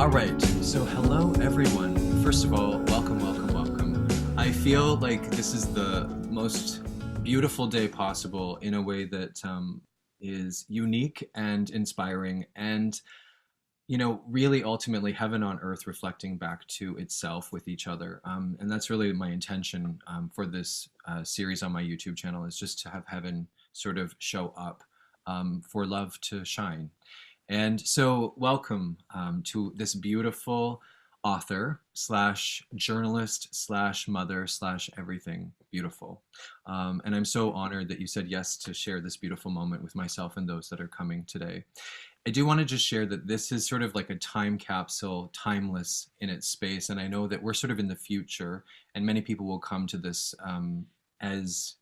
All right, so hello everyone. First of all, welcome, welcome, welcome. I feel like this is the most beautiful day possible in a way that is unique and inspiring and, really ultimately heaven on earth reflecting back to itself with each other. And that's really my intention for this series on my YouTube channel, is just to have heaven sort of show up for love to shine. And so, welcome to this beautiful author slash journalist slash mother slash everything beautiful. And I'm so honored that you said yes to share this beautiful moment with myself and those that are coming today. I do want to just share that this is sort of like a time capsule, timeless in its space. And I know that we're sort of in the future, and many people will come to this as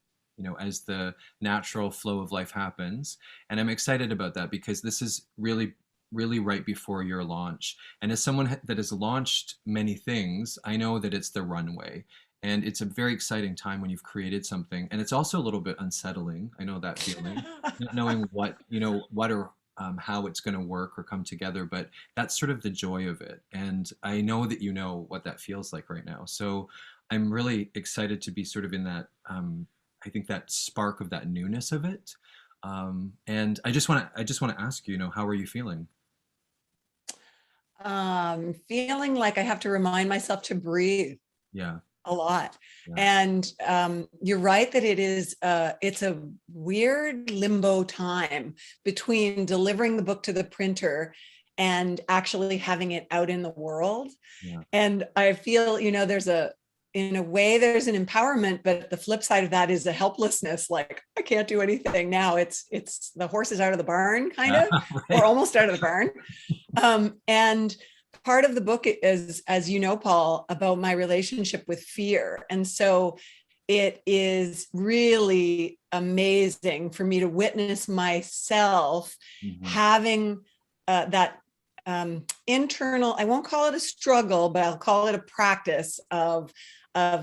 as the natural flow of life happens. And I'm excited about that because this is really, really right before your launch. And as someone that has launched many things, I know that it's the runway. And it's a very exciting time when you've created something. And it's also a little bit unsettling. I know that feeling, not knowing what or how it's going to work or come together. But that's sort of the joy of it. And I know that you know what that feels like right now. So I'm really excited to be sort of in that I think that spark of that newness of it. And I just want to ask you, how are you feeling? Feeling like I have to remind myself to breathe Yeah, a lot. yeah, And you're right that it's a weird limbo time between delivering the book to the printer and actually having it out in the world. yeah, And I feel, in a way there's an empowerment, but the flip side of that is a helplessness. Like, I can't do anything now. It's the horse is out of the barn, kind yeah, of, or right. almost out of the barn. And part of the book is, as you know, Paul, about my relationship with fear. And so it is really amazing for me to witness myself Hmm. having that internal, I won't call it a struggle, but I'll call it a practice of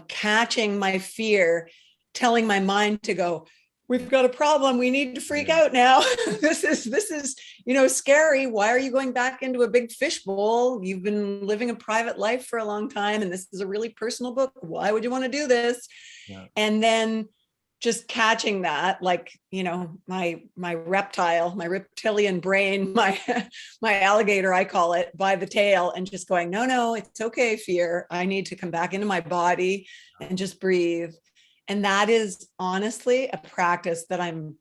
catching my fear, telling my mind to go, we've got a problem, we need to freak Right. out now. this is scary. Why are you going back into a big fishbowl? You've been living a private life for a long time, and this is a really personal book. Why would you want to do this? Yeah. And then just catching that, like, my reptilian brain, my alligator, I call it, by the tail, and just going, no, it's okay, fear, I need to come back into my body and just breathe. And that is honestly a practice that I'm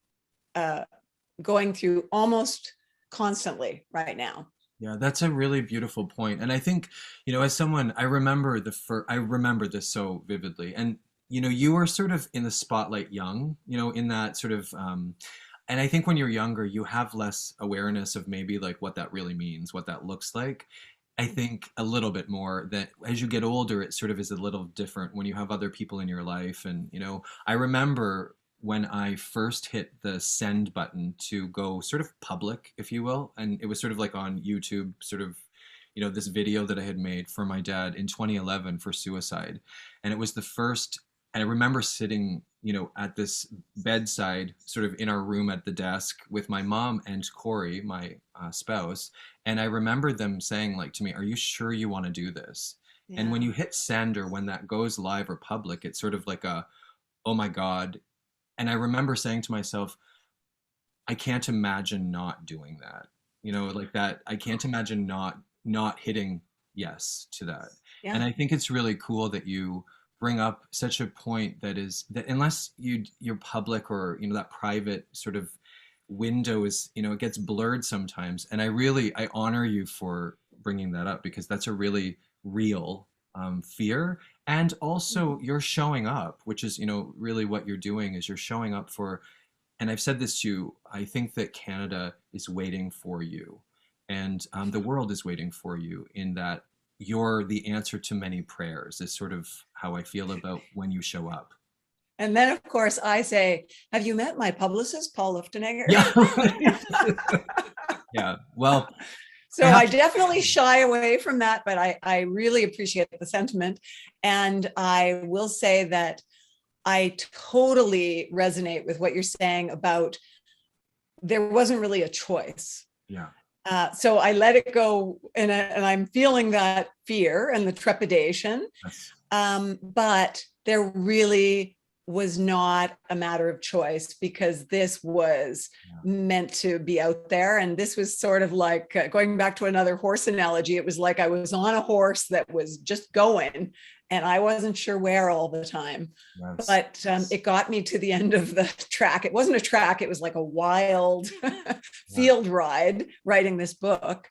going through almost constantly right now. Yeah, that's a really beautiful point. And I think, as someone, I remember this so vividly. And, you were sort of in the spotlight young, in that sort of, and I think when you're younger, you have less awareness of maybe like what that really means, what that looks like. I think a little bit more that as you get older, it sort of is a little different when you have other people in your life. And, I remember when I first hit the send button to go sort of public, if you will. And it was sort of like on YouTube, sort of, this video that I had made for my dad in 2011 for suicide. And it was the first, and I remember sitting, at this bedside, sort of in our room at the desk with my mom and Corey, my spouse. And I remember them saying, like, to me, "Are you sure you want to do this?" And when Yeah. you hit send, or when that goes live or public, it's sort of like a, oh my God. And I remember saying to myself, I can't imagine not doing that. Like that, I can't imagine not hitting yes to that. And Yeah. I think it's really cool that you bring up such a point that is that unless you're public, or that private sort of window is, it gets blurred sometimes. And I honor you for bringing that up, because that's a really real fear. And also you're showing up, which is, really what you're doing is you're showing up for, and I've said this to you, I think that Canada is waiting for you, and the world is waiting for you, in that you're the answer to many prayers, is sort of how I feel about when you show up. And then, of course, I say, have you met my publicist, Paul Luftenegger? Yeah. Yeah. Well, I So have I to. definitely shy away from that, but I really appreciate the sentiment. And I will say that I totally resonate with what you're saying about there wasn't really a choice. Yeah. So I let it go, and I'm feeling that fear and the trepidation. That's, But there really was not a matter of choice, because this was yeah. meant to be out there. And this was sort of like going back to another horse analogy. It was like I was on a horse that was just going, and I wasn't sure where all the time. Yes. But it got me to the end of the track. It wasn't a track, it was like a wild Yeah. field ride writing this book.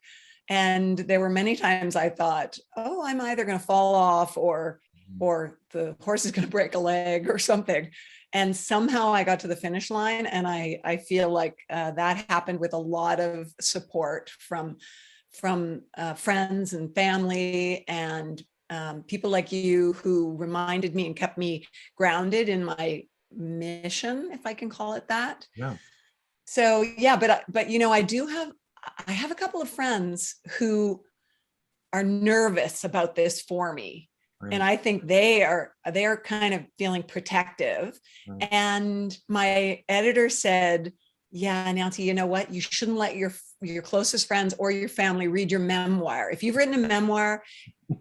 And there were many times I thought, oh, I'm either going to fall off, Mhm. or the horse is going to break a leg or something. And somehow I got to the finish line. And I feel like that happened with a lot of support from friends and family, and people like you, who reminded me and kept me grounded in my mission, if I can call it that. Yeah. So yeah, but I have a couple of friends who are nervous about this for me. And Right. I think they're kind of feeling protective. Right. And my editor said, yeah, Nancy, you know what? You shouldn't let your closest friends or your family read your memoir. If you've written a memoir,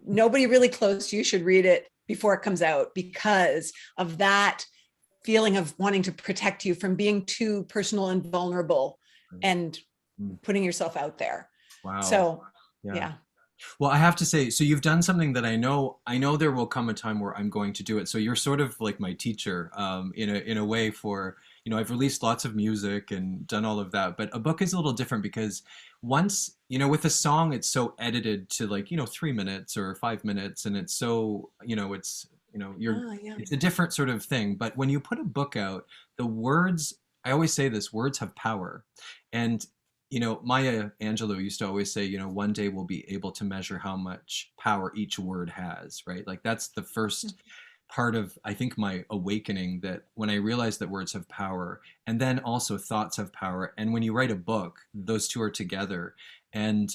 nobody really close to you should read it before it comes out, because of that feeling of wanting to protect you from being too personal and vulnerable Right. and Mm. putting yourself out there. Wow. So Yeah. yeah. Well, I have to say, so you've done something that I know there will come a time where I'm going to do it. So you're sort of like my teacher, in a way for, I've released lots of music and done all of that, but a book is a little different because once, with a song, it's so edited to like, 3 minutes or 5 minutes, and it's so, Oh, yeah. it's a different sort of thing. But when you put a book out, the words, I always say this, words have power. And Maya Angelou used to always say, one day we'll be able to measure how much power each word has, right? Like that's the first part of, I think, my awakening, that when I realized that words have power, and then also thoughts have power. And when you write a book, those two are together. And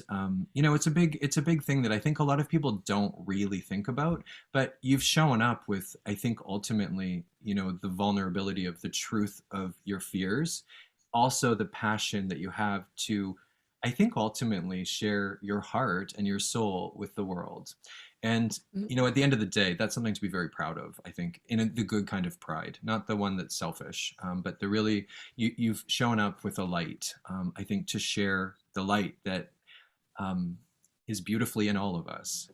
it's a big thing that I think a lot of people don't really think about. But you've shown up with, I think, ultimately, the vulnerability of the truth of your fears, also the passion that you have to, I think, ultimately share your heart and your soul with the world. And at the end of the day, that's something to be very proud of, I think, the good kind of pride, not the one that's selfish, but the really, you've shown up with a light, I think, to share the light that um, is beautifully in all of us,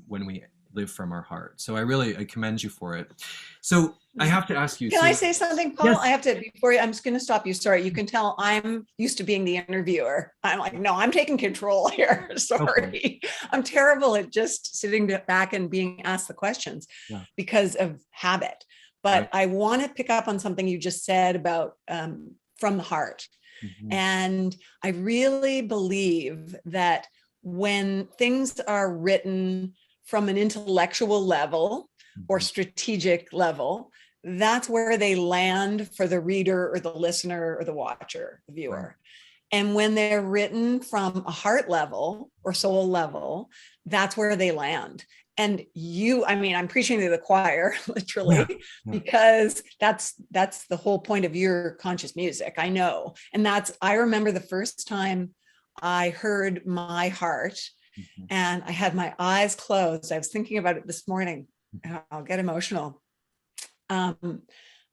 when we live from our heart. So I commend you for it. So I have to ask you, Can I so say something, Paul? yes, I have to, before you, I'm just going to stop you. Sorry. You can tell I'm used to being the interviewer. I'm like, no, I'm taking control here. okay, Sorry. I'm terrible at just sitting back and being asked the questions yeah, because of habit. But right, I want to pick up on something you just said about from the heart. hmm, And I really believe that when things are written from an intellectual level or hmm, strategic level, that's where they land for the reader or the listener or the watcher, the right, viewer. And when they're written from a heart level or soul level, that's where they land. And I mean, I'm preaching to the choir, yeah, literally, yeah, because that's the whole point of your conscious music. I know. And I remember the first time I heard my heart hmm, and I had my eyes closed. I was thinking about it this morning. I'll get emotional. Um,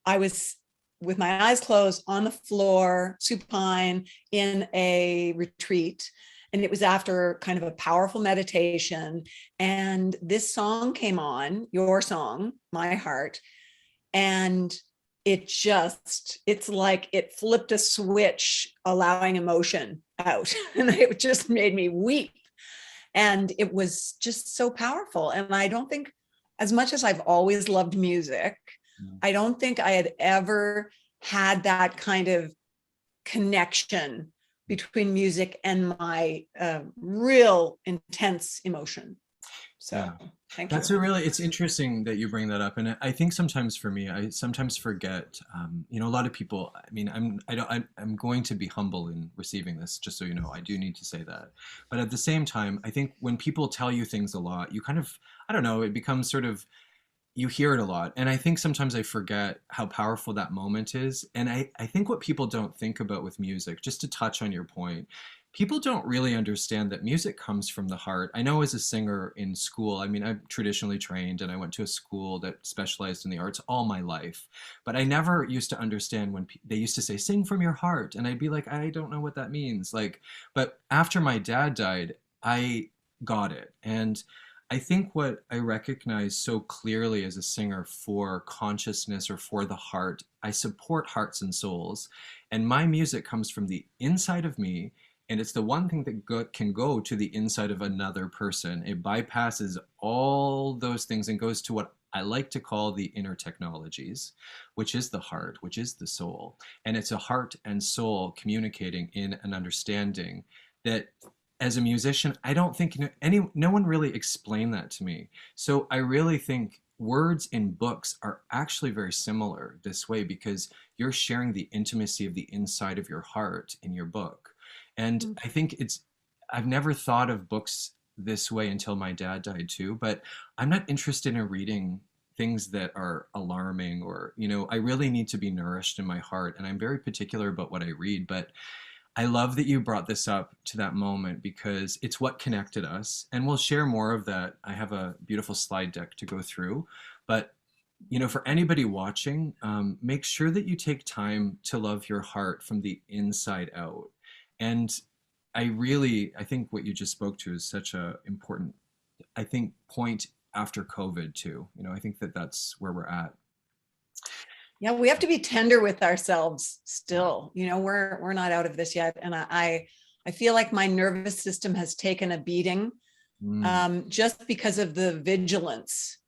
I was with my eyes closed on the floor, supine, in a retreat. And it was after kind of a powerful meditation. And this song came on, your song, My Heart. And it's like it flipped a switch, allowing emotion out. And it just made me weep. And it was just so powerful. And I don't think, as much as I've always loved music, yeah. I don't think I had ever had that kind of connection between music and my real intense emotion. So Yeah. thank you. It's interesting that you bring that up. And I think sometimes for me, I sometimes forget, a lot of people, I mean, I'm going to be humble in receiving this, just so you know, I do need to say that. But at the same time, I think when people tell you things a lot, you kind of, I don't know, it becomes sort of, you hear it a lot. And I think sometimes I forget how powerful that moment is. And I think what people don't think about with music, just to touch on your point, people don't really understand that music comes from the heart. I know as a singer in school, I mean, I'm traditionally trained and I went to a school that specialized in the arts all my life. But I never used to understand when they used to say, sing from your heart. And I'd be like, I don't know what that means. Like, but after my dad died, I got it. And I think what I recognize so clearly as a singer for consciousness or for the heart, I support hearts and souls. And my music comes from the inside of me. And it's the one thing that can go to the inside of another person. It bypasses all those things and goes to what I like to call the inner technologies, which is the heart, which is the soul. And it's a heart and soul communicating in an understanding that as a musician, I don't think no one really explained that to me. So I really think words in books are actually very similar this way because you're sharing the intimacy of the inside of your heart in your book. And Mm. I think I've never thought of books this way until my dad died too, but I'm not interested in reading things that are alarming or, I really need to be nourished in my heart. And I'm very particular about what I read, but I love that you brought this up to that moment because it's what connected us. And we'll share more of that. I have a beautiful slide deck to go through. But, for anybody watching, make sure that you take time to love your heart from the inside out. And I think what you just spoke to is such a important, I think, point after COVID too. I think that that's where we're at. Yeah, we have to be tender with ourselves still. We're not out of this yet. And I feel like my nervous system has taken a beating Mm, just because of the vigilance.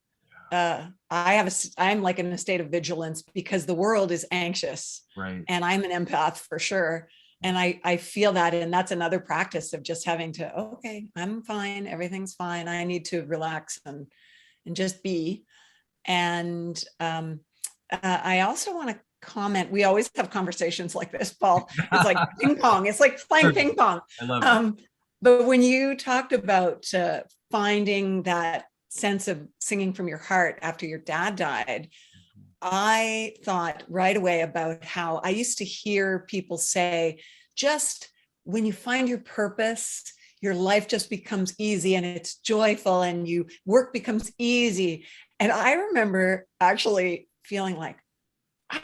I'm like in a state of vigilance because the world is anxious right. and I'm an empath for sure. And I feel that. And that's another practice of just having to, okay, I'm fine. Everything's fine. I need to relax and just be. And I also want to comment. We always have conversations like this, Paul. It's like ping pong. It's like playing ping pong. I love it. But when you talked about finding that sense of singing from your heart after your dad died, I thought right away about how I used to hear people say, just when you find your purpose, your life just becomes easy and it's joyful and work becomes easy. And I remember actually feeling like,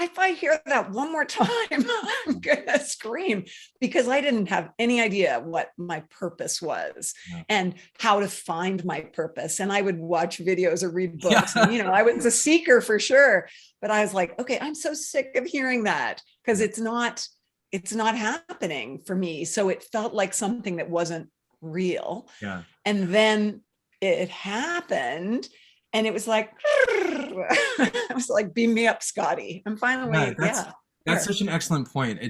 if I hear that one more time, I'm gonna scream because I didn't have any idea what my purpose was and how to find my purpose. And I would watch videos or read books. Yeah. And, I was a seeker for sure. But I was like, okay, I'm so sick of hearing that because it's not happening for me. So it felt like something that wasn't real. Yeah. And then it happened. And it was like, I was like, beam me up, Scotty. I'm finally, That's such an excellent point.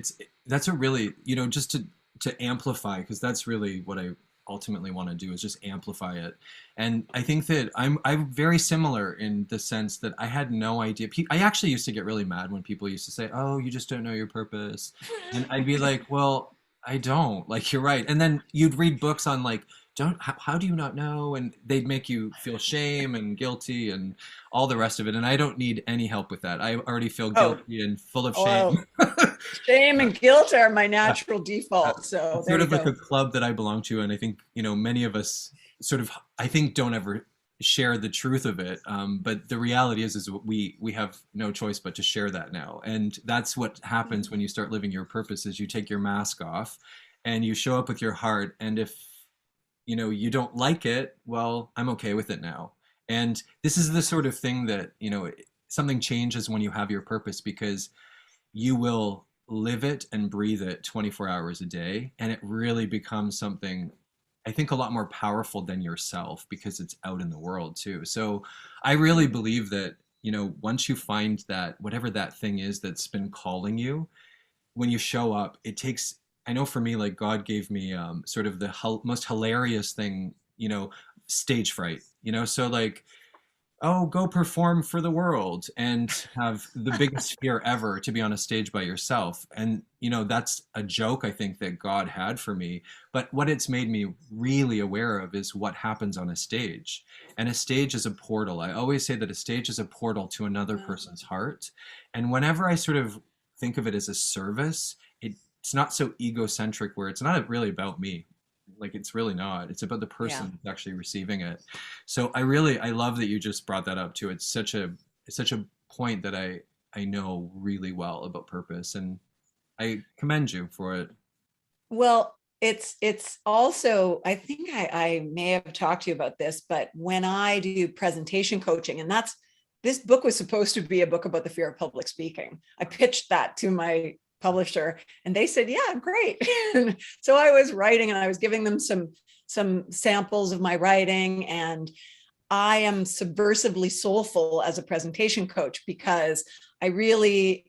That's a really, just to amplify, because that's really what I ultimately want to do is just amplify it. And I think that I'm very similar in the sense that I had no idea. I actually used to get really mad when people used to say, "Oh, you just don't know your purpose," and I'd be like, "Well, I don't." Like you're right. And then you'd read books on like, how do you not know? And they'd make you feel shame and guilty and all the rest of it. And I don't need any help with that. I already feel guilty and full of shame. Shame and guilt are my natural default. So it's sort of like a club that I belong to. And I think, many of us sort of, I think, don't ever share the truth of it. But the reality is we have no choice but to share that now. And that's what happens when you start living your purpose is you take your mask off and you show up with your heart. And if, you don't like it, well, I'm okay with it now. And this is the sort of thing that, something changes when you have your purpose because you will live it and breathe it 24 hours a day. And it really becomes something, I think, a lot more powerful than yourself because it's out in the world too. So I really believe that, once you find that, whatever that thing is that's been calling you, when you show up, it takes, I know for me, like God gave me sort of the most hilarious thing, stage fright, so like oh, go perform for the world and have the biggest fear ever to be on a stage by yourself. And, that's a joke I think that God had for me. But what it's made me really aware of is what happens on a stage. And a stage is a portal. I always say that a stage is a portal to another Wow. person's heart. And whenever I sort of think of it as a service, it's not so egocentric where it's not really about me. Like it's really not. It's about the Yeah. person who's actually receiving it. So I love that you just brought that up too. It's such a point that I know really well about purpose, and I commend you for it. Well, it's also, I think I may have talked to you about this, but when I do presentation coaching, and this book was supposed to be a book about the fear of public speaking. I pitched that to my publisher and they said, yeah, great. And so I was writing and I was giving them some samples of my writing, and I am subversively soulful as a presentation coach because I really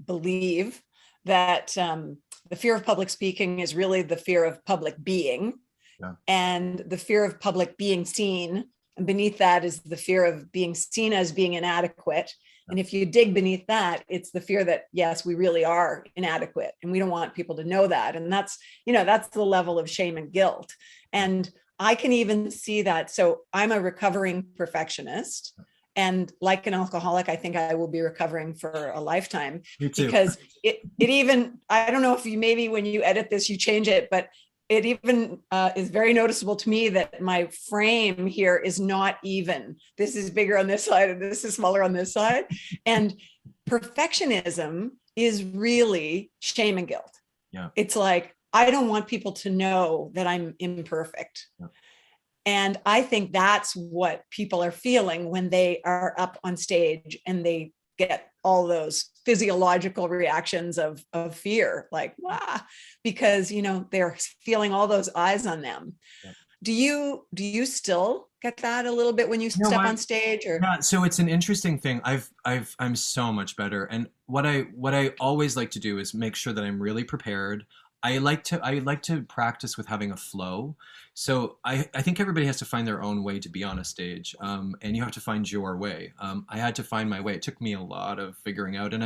believe that the fear of public speaking is really the fear of public being, Yeah. and the fear of public being seen. And beneath that is the fear of being seen as being inadequate. Yeah. And if you dig beneath that, it's the fear that, yes, we really are inadequate and we don't want people to know that. And that's the level of shame and guilt. And I can even see that. So I'm a recovering perfectionist. And like an alcoholic, I think I will be recovering for a lifetime, Me too. because it even, I don't know if you, maybe when you edit this, you change it, but it even is very noticeable to me that my frame here is not even. This is bigger on this side and this is smaller on this side. And perfectionism is really shame and guilt. Yeah. It's like, I don't want people to know that I'm imperfect. Yeah. And I think that's what people are feeling when they are up on stage and they get all those physiological reactions of fear, like, wow, because, they're feeling all those eyes on them. Yeah. Do you still get that a little bit when you step What? on stage, or? Yeah, so it's an interesting thing. I'm so much better. And what I always like to do is make sure that I'm really prepared. I like to practice with having a flow. So I think everybody has to find their own way to be on a stage. And you have to find your way. I had to find my way. It took me a lot of figuring out, and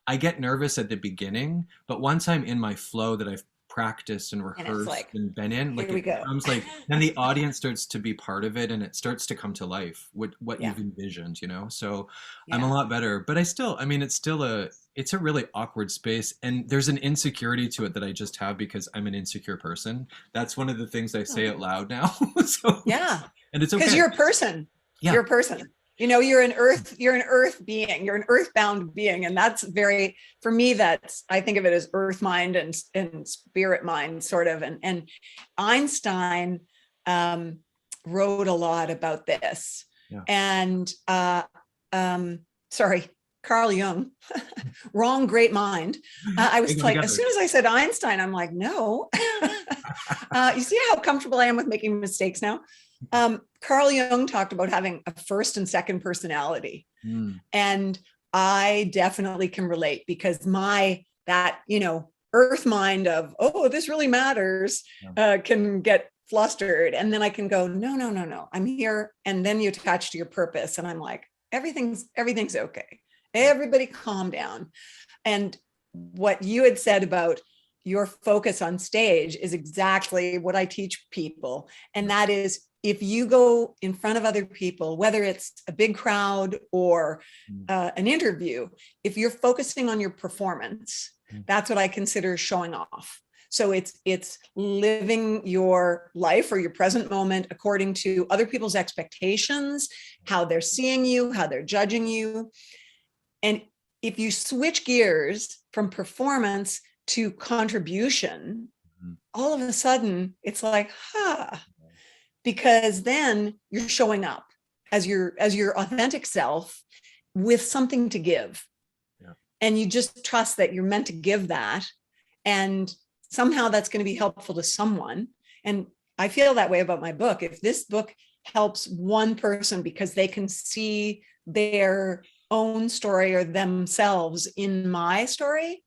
I get nervous at the beginning, but once I'm in my flow that I've practiced and And it's rehearsed like, and been in, like here we it go. becomes like, then the audience starts to be part of it and it starts to come to life, what Yeah. you've envisioned. So I'm a Yeah. lot better, but I mean, it's a really awkward space, and there's an insecurity to it that I just have because I'm an insecure person. That's one of the things I say out loud now. So, Yeah. and it's Because okay. you're a person. Yeah. You're a person. You're an earth being, you're an earthbound being. And that's very, for me, I think of it as earth mind and spirit mind sort of. And Einstein wrote a lot about this. Yeah. And sorry, Carl Jung, wrong, great mind. I was like, as soon as I said Einstein, I'm like, no. You see how comfortable I am with making mistakes now? Carl Jung talked about having a first and second personality. And I definitely can relate, because that earth mind of, oh, this really matters, can get flustered. And then I can go, no, I'm here. And then you attach to your purpose. And I'm like, everything's okay. Everybody calm down. And what you had said about your focus on stage is exactly what I teach people. And that is, if you go in front of other people, whether it's a big crowd or an interview, if you're focusing on your performance, that's what I consider showing off. So it's living your life or your present moment according to other people's expectations, how they're seeing you, how they're judging you. And if you switch gears from performance to contribution, all of a sudden it's like, because then you're showing up as your authentic self with something to give. Yeah. And you just trust that you're meant to give that. And somehow that's going to be helpful to someone. And I feel that way about my book. If this book helps one person because they can see their own story or themselves in my story,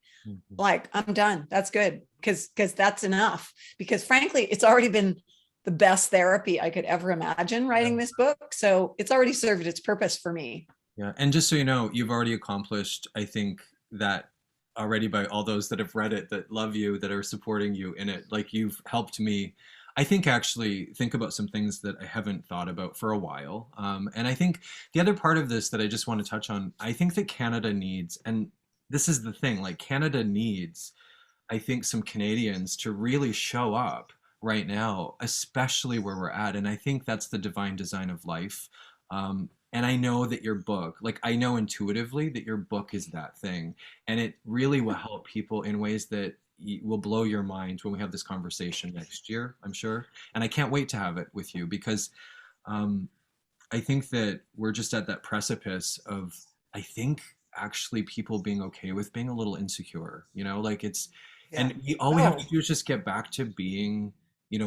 like, I'm done. That's good. Because that's enough. Because frankly, it's already been the best therapy I could ever imagine writing this book. So it's already served its purpose for me. Yeah, and just so you know, you've already accomplished, I think, that already by all those that have read it, that love you, that are supporting you in it. Like you've helped me, I think, actually think about some things that I haven't thought about for a while. And I think the other part of this that I just want to touch on, I think that Canada needs, and this is the thing, like Canada needs, I think, some Canadians to really show up right now, especially where we're at. And I think that's the divine design of life. And I know that your book, like I know intuitively that your book is that thing. And it really will help people in ways that will blow your mind when we have this conversation next year, I'm sure. And I can't wait to have it with you because um, I think that we're just at that precipice of, I think, actually people being okay with being a little insecure, like it's, Yeah. and all we have to Oh, do is just get back to being,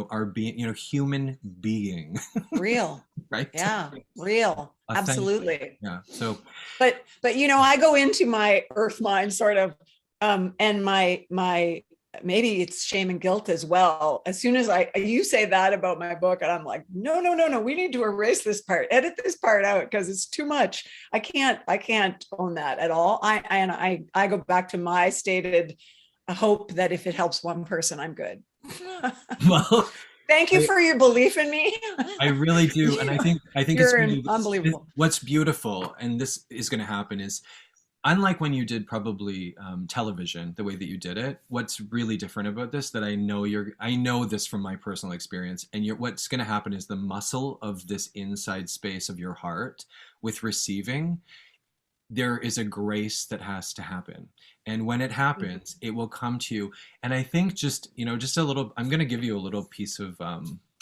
our being, human being, real. right? Yeah, real. Authentic. Absolutely. Yeah. So, But I go into my earth mind sort of, and my maybe it's shame and guilt as well. As soon as you say that about my book, and I'm like, no, no, no, no, we need to erase this part, edit this part out because it's too much. I can't own that at all. I go back to my stated hope that if it helps one person, I'm good. well, Thank you I, for your belief in me. I really do. And I think it's You're really, unbelievable. what's beautiful, and this is going to happen is, unlike when you did probably television, the way that you did it, what's really different about this that I know this from my personal experience, and what's going to happen is the muscle of this inside space of your heart with receiving, there is a grace that has to happen. And when it happens, it will come to you. And I think just a little, I'm going to give you a little piece of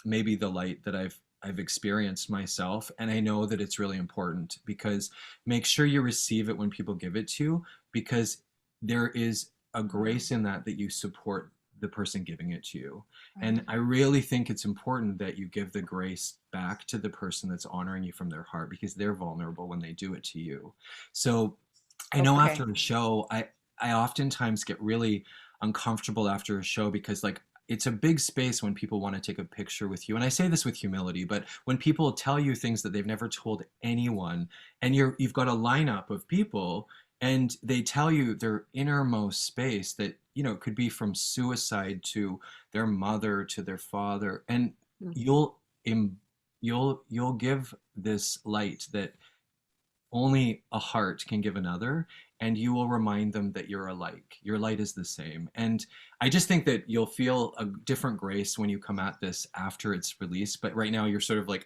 maybe the light that I've experienced myself. And I know that it's really important because make sure you receive it when people give it to you, because there is a grace in that you support the person giving it to you. And I really think it's important that you give the grace back to the person that's honoring you from their heart, because they're vulnerable when they do it to you. So I know after Okay. a show, I oftentimes get really uncomfortable after a show because like it's a big space when people want to take a picture with you. And I say this with humility, but when people tell you things that they've never told anyone, and you've got a lineup of people and they tell you their innermost space that, could be from suicide to their mother to their father, and you'll im- you'll give this light that only a heart can give another, and you will remind them that you're alike, your light is the same. And I just think that you'll feel a different grace when you come at this after it's released, but right now you're sort of like,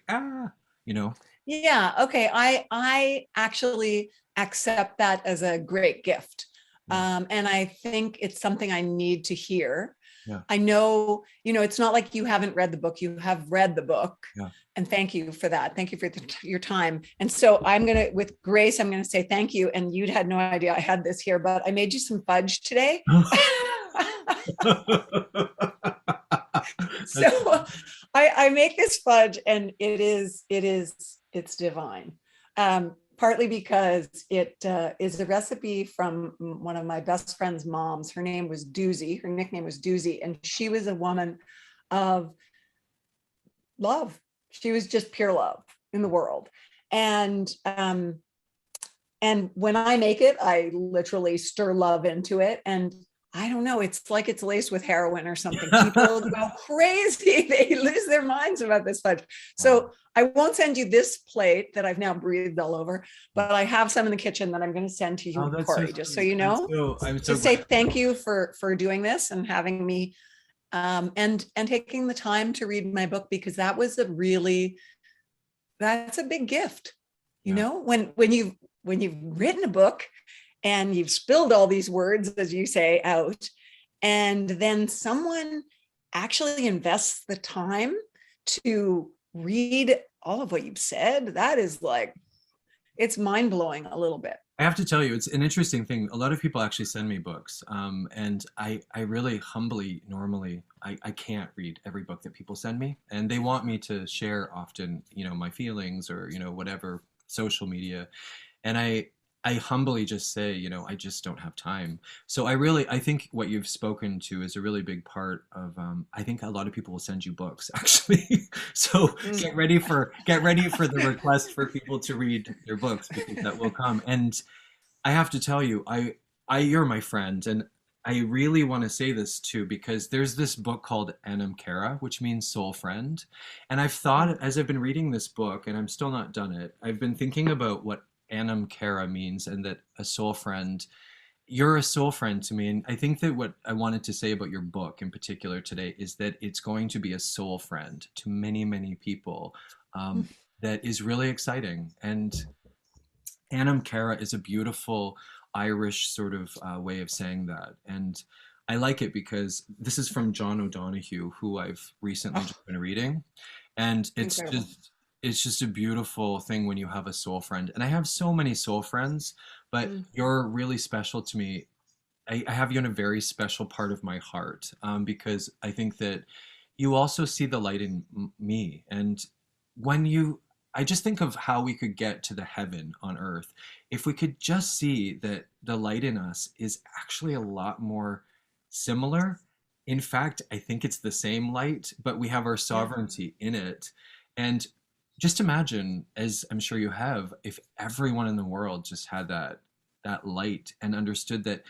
you know Yeah, okay. I actually accept that as a great gift. yeah, And I think it's something I need to hear. yeah, I know, it's not like you haven't read the book, you have read the book. yeah. And thank you for that. Thank you for your time. And so with grace, I'm going to say thank you. And you'd had no idea I had this here, but I made you some fudge today. That's So I make this fudge and it's divine. Partly because it is a recipe from one of my best friend's moms. Her name was Doozy. Her nickname was Doozy. And she was a woman of love. She was just pure love in the world. And when I make it, I literally stir love into it. And I don't know, it's like it's laced with heroin or something. People go crazy. They lose their minds about this fudge. wow. So I won't send you this plate that I've now breathed all over, but I have some in the kitchen that I'm going to send to Oh, you, that's so Corey, just so sweet. you know. I'm so Just say grateful. thank you for doing this and having me and taking the time to read my book, because that's a big gift. Yeah. When you've written a book and you've spilled all these words, as you say, out, and then someone actually invests the time to read all of what you've said, that is like, it's mind-blowing a little bit. I have to tell you, it's an interesting thing. A lot of people actually send me books, and I really humbly, normally, I can't read every book that people send me, and they want me to share often, my feelings or, whatever social media, and I humbly just say, I just don't have time. So I think what you've spoken to is a really big part of, I think a lot of people will send you books actually. So Mm. get ready for the request for people to read their books because that will come. And I have to tell you, you're my friend, and I really want to say this too because there's this book called Anam Cara, which means soul friend, and I've thought as I've been reading this book, and I'm still not done it. I've been thinking about what Anam Cara means, and that a soul friend. You're a soul friend to me, and I think that what I wanted to say about your book in particular today is that it's going to be a soul friend to many, many people. Mm. That is really exciting, and Anam Cara is a beautiful Irish sort of way of saying that. And I like it because this is from John O'Donohue, who I've recently Oh, just been reading. And incredible. it's just a beautiful thing when you have a soul friend. And I have so many soul friends, but Mm. you're really special to me. I have you in a very special part of my heart because I think that you also see the light in me. And when you, I just think of how we could get to the heaven on earth if we could just see that the light in us is actually a lot more similar. In fact, I think it's the same light, but we have our Yeah. sovereignty in it. And just imagine, as I'm sure you have, if everyone in the world just had that light and understood that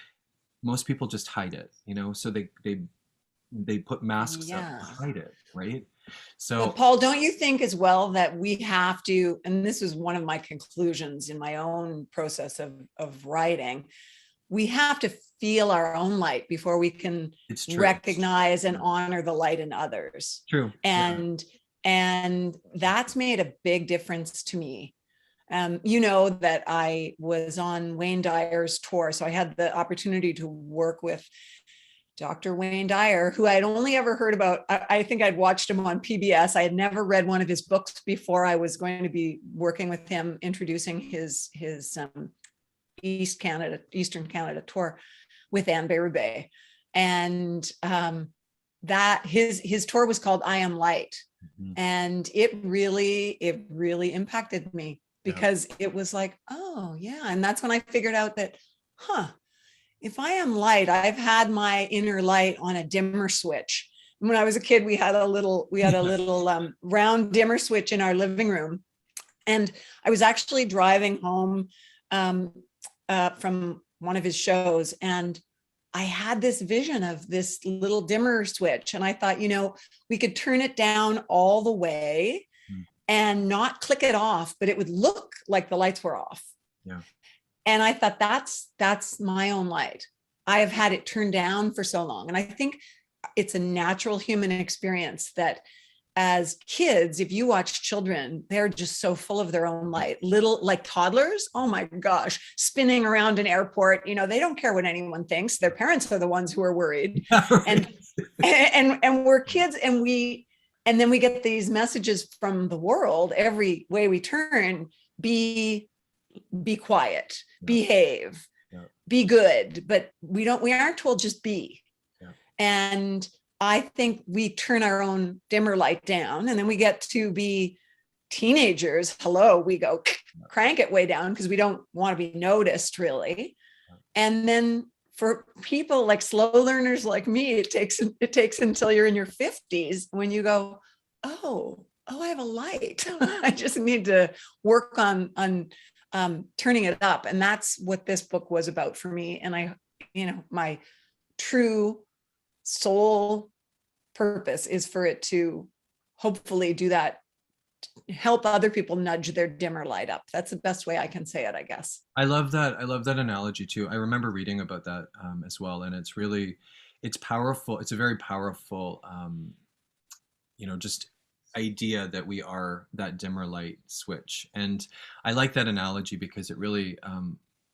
most people just hide it, so they put masks up to Yeah. hide it, right? But So Paul, don't you think as well that we have to, and this was one of my conclusions in my own process of writing, we have to feel our own light before we can it's true. recognize and honor the light in others. True. Yeah. And that's made a big difference to me. You know that I was on Wayne Dyer's tour, so I had the opportunity to work with Dr. Wayne Dyer, who I'd only ever heard about. I think I'd watched him on PBS. I had never read one of his books before I was going to be working with him, introducing his Eastern Canada tour with Anne Berube. And that his tour was called I Am Light. Mhm. And it really impacted me Yeah. because it was like, oh yeah. And that's when I figured out that, if I am light, I've had my inner light on a dimmer switch. When I was a kid, we had a little round dimmer switch in our living room, and I was actually driving home um, from one of his shows, and I had this vision of this little dimmer switch, and I thought, we could turn it down all the way Mm. and not click it off, but it would look like the lights were off. Yeah. And I thought that's my own light. I have had it turned down for so long. And I think it's a natural human experience that as kids, if you watch children, they're just so full of their own light. Little like toddlers, oh my gosh, spinning around an airport, they don't care what anyone thinks. Their parents are the ones who are worried. Yeah, right. And we're kids, and then we get these messages from the world every way we turn: be quiet, Yeah. behave, Yeah. be good. But we aren't told just be. Yeah. And I think we turn our own dimmer light down, and then we get to be teenagers. Hello, we go crank it way down because we don't want to be noticed really. And then for people like slow learners like me, it takes until you're in your 50s when you go, oh, I have a light. I just need to work on turning it up. And that's what this book was about for me. And my true soul purpose is for it to hopefully do that, help other people nudge their dimmer light up. That's the best way I can say it, I guess. I love that. I love that analogy too. I remember reading about that as well, and it's powerful. It's a very powerful, just idea that we are that dimmer light switch. And I like that analogy because it really,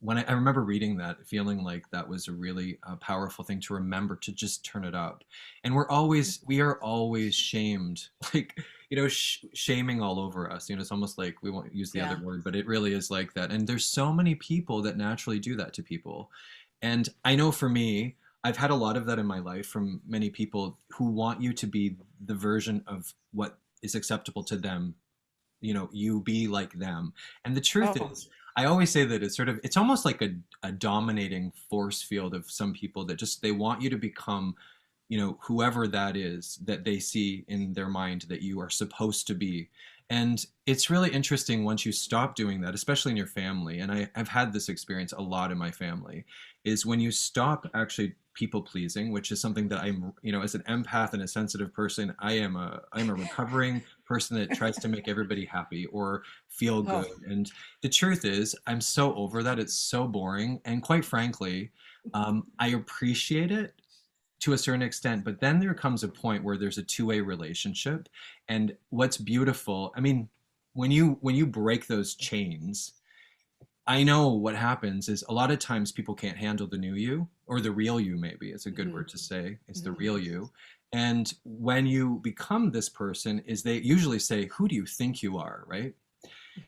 when I remember reading that, feeling like that was a really powerful thing to remember to just turn it up. And we are always shamed, like, shaming all over us. It's almost like we won't use the other Yeah. word, but it really is like that. And there's so many people that naturally do that to people. And I know for me, I've had a lot of that in my life from many people who want you to be the version of what is acceptable to them. You be like them. And the truth Oh, is, I always say that it's sort of, it's almost like a dominating force field of some people that just, they want you to become, you know, whoever that is that they see in their mind that you are supposed to be. And it's really interesting once you stop doing that, especially in your family. And I've had this experience a lot in my family, is when you stop actually people pleasing, which is something that I'm, you know, as an empath and a sensitive person, I'm a recovering person that tries to make everybody happy or feel Oh. good. And the truth is, I'm so over that. It's so boring. And quite frankly, I appreciate it to a certain extent, but then there comes a point where there's a two-way relationship. And what's beautiful, I mean, when you break those chains, I know what happens is a lot of times people can't handle the new you, or the real you, maybe it's a good Mhm. word to say. It's the Mhm. real you. And when you become this person, is they usually say, who do you think you are, right?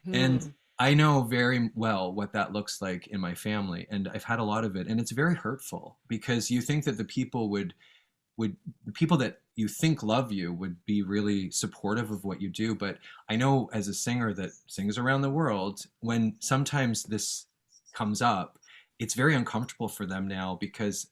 And Mhm. I know very well what that looks like in my family, and I've had a lot of it, and it's very hurtful because you think that the people that you think love you would be really supportive of what you do. But I know as a singer that sings around the world, when sometimes this comes up, it's very uncomfortable for them now because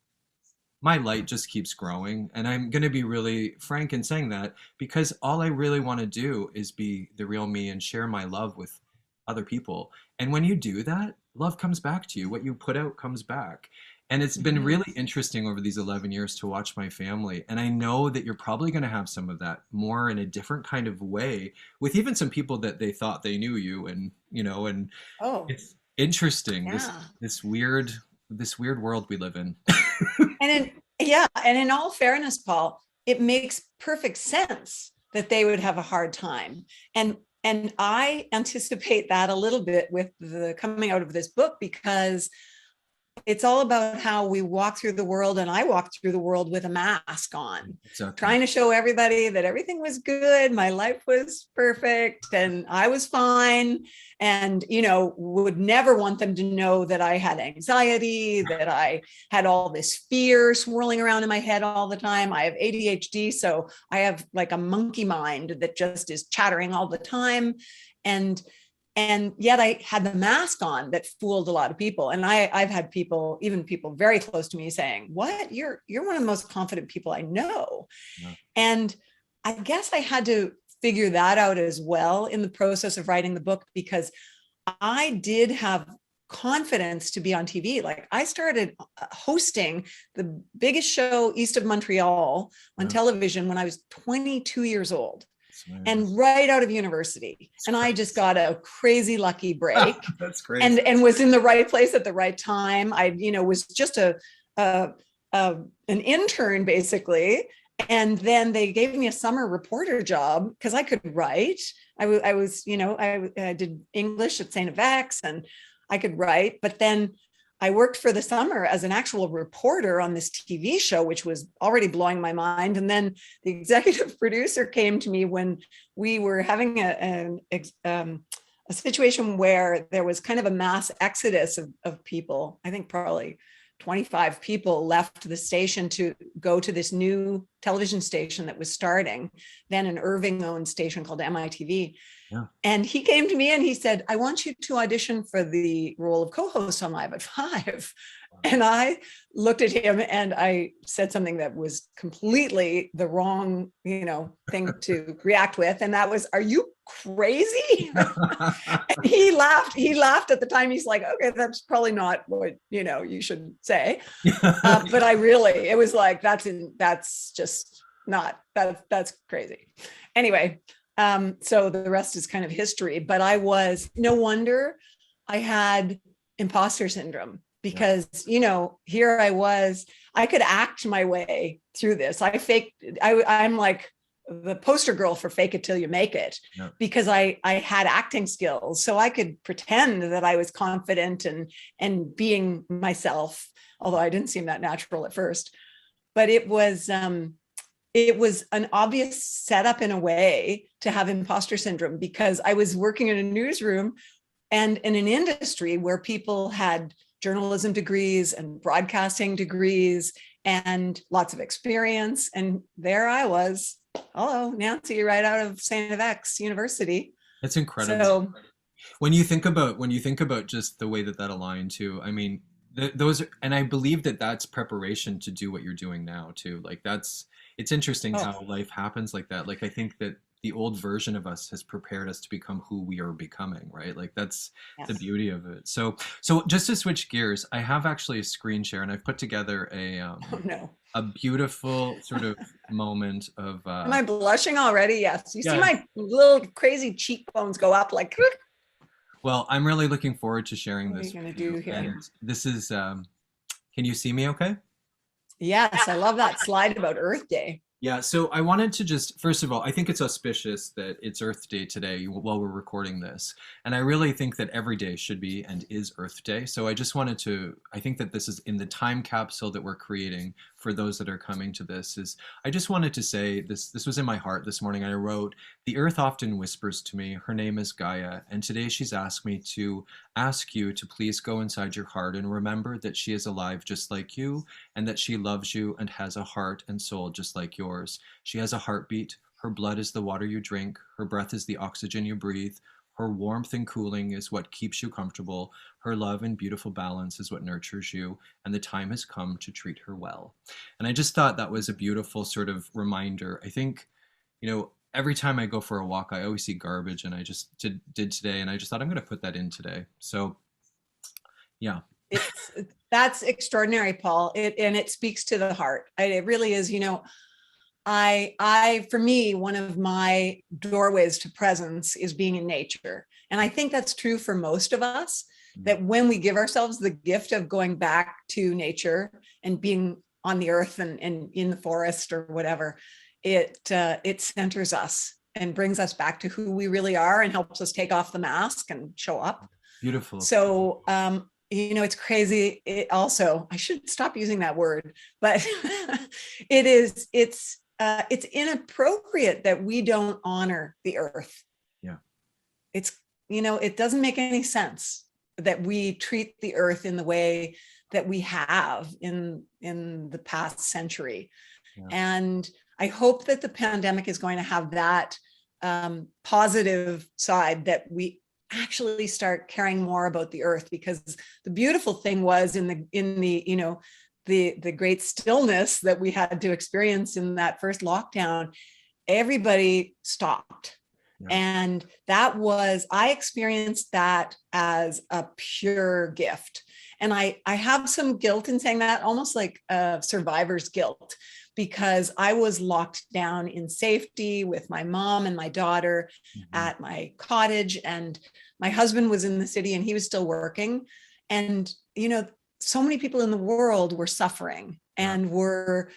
my light just keeps growing. And I'm going to be really frank in saying that because all I really want to do is be the real me and share my love with other people. And when you do that, love comes back to you. What you put out comes back. And it's been Mhm. really interesting over these 11 years to watch my family. And I know that you're probably going to have some of that more in a different kind of way with even some people that they thought they knew you. And, you know, and Oh, it's interesting, yeah. this weird world we live in. And yeah, and in all fairness, Paul, it makes perfect sense that they would have a hard time. And I anticipate that a little bit with the coming out of this book because it's all about how we walk through the world, and I walked through the world with a mask on, Exactly. trying to show everybody that everything was good, my life was perfect and I was fine, and would never want them to know that I had anxiety, that I had all this fear swirling around in my head all the time. I have ADHD, so I have like a monkey mind that just is chattering all the time. and and yet I had the mask on that fooled a lot of people. And I've had people, even people very close to me, saying, "What? You're one of the most confident people I know." Yeah. And I guess I had to figure that out as well in the process of writing the book, because I did have confidence to be on TV. Like, I started hosting the biggest show east of Montreal on Yeah. television when I was 22 years old, Swear. and right out of university. It's And I crazy. just got a crazy lucky break, That's and crazy. was in the right place at the right time. I was just a, a an intern basically. And then they gave me a summer reporter job because I could write. I was, I did English at St. FX, and I could write. But then I worked for the summer as an actual reporter on this TV show, which was already blowing my mind. And then the executive producer came to me when we were having a situation where there was kind of a mass exodus of people. I think probably 25 people left the station to go to this new television station that was starting, then an Irving owned station called MITV. Yeah. And he came to me and he said, "I want you to audition for the role of co-host on Live at 5." And I looked at him and I said something that was completely the wrong, thing to react with. And that was, "Are you crazy?" And he laughed at the time. He's like, "Okay, that's probably not what, you should say." But it was like, that's just not, that's crazy. Anyway, so the rest is kind of history. But no wonder I had imposter syndrome, Yeah. because, here I could act my way through this. I'm like the poster girl for fake it till you make it, Yeah. because I had acting skills. So I could pretend that I was confident and being myself, although I didn't seem that natural at first. But it was an obvious setup in a way to have imposter syndrome, because I was working in a newsroom and in an industry where people had journalism degrees and broadcasting degrees and lots of experience. And there I was, "Hello, Nancy, right out of St. FX University." It's incredible. So when you think about just the way that that aligned to, I mean, those and I believe that that's preparation to do what you're doing now too. Like that's it's interesting Oh, how life happens like that. Like I think that the old version of us has prepared us to become who we are becoming, right? Like that's the yes. beauty of it. So just to switch gears, I have actually a screen share and I've put together Oh no. a beautiful sort of moment of Am I blushing already? Yes. You see yeah. my little crazy cheekbones go up like, Well, I'm really looking forward to sharing what are you this going to with you. do here? And this is, can you see me okay? Yes, I love that slide about Earth Day. Yeah, so I wanted to just, first of all, I think it's auspicious that it's Earth Day today while we're recording this. And I really think that every day should be and is Earth Day. So I just wanted to, I think that this is in the time capsule that we're creating for those that are coming to this is, I just wanted to say this was in my heart this morning. I wrote, the earth often whispers to me, her name is Gaia. And today she's asked me to ask you to please go inside your heart and remember that she is alive just like you and that she loves you and has a heart and soul just like yours. She has a heartbeat. Her blood is the water you drink. Her breath is the oxygen you breathe. Her warmth and cooling is what keeps you comfortable. Her love and beautiful balance is what nurtures you. And the time has come to treat her well. And I just thought that was a beautiful sort of reminder. I think, every time I go for a walk, I always see garbage, and I just did today, and I just thought I'm going to put that in today. So, yeah. It's that's extraordinary, Paul. It speaks to the heart. It really is. I for me, one of my doorways to presence is being in nature. And I think that's true for most of us, that when we give ourselves the gift of going back to nature and being on the earth and in the forest or whatever, it centers us and brings us back to who we really are and helps us take off the mask and show up. Beautiful. So it's crazy. It also, I should stop using that word, but it's inappropriate that we don't honor the earth. Yeah. It's, it doesn't make any sense that we treat the earth in the way that we have in the past century. Yeah. And I hope that the pandemic is going to have that positive side, that we actually start caring more about the earth, because the beautiful thing was in the great stillness that we had to experience in that first lockdown, everybody stopped. Yeah. And I experienced that as a pure gift. And I have some guilt in saying that, almost like survivor's guilt, because I was locked down in safety with my mom and my daughter at my cottage. And my husband was in the city and he was still working. And, so many people in the world were suffering and were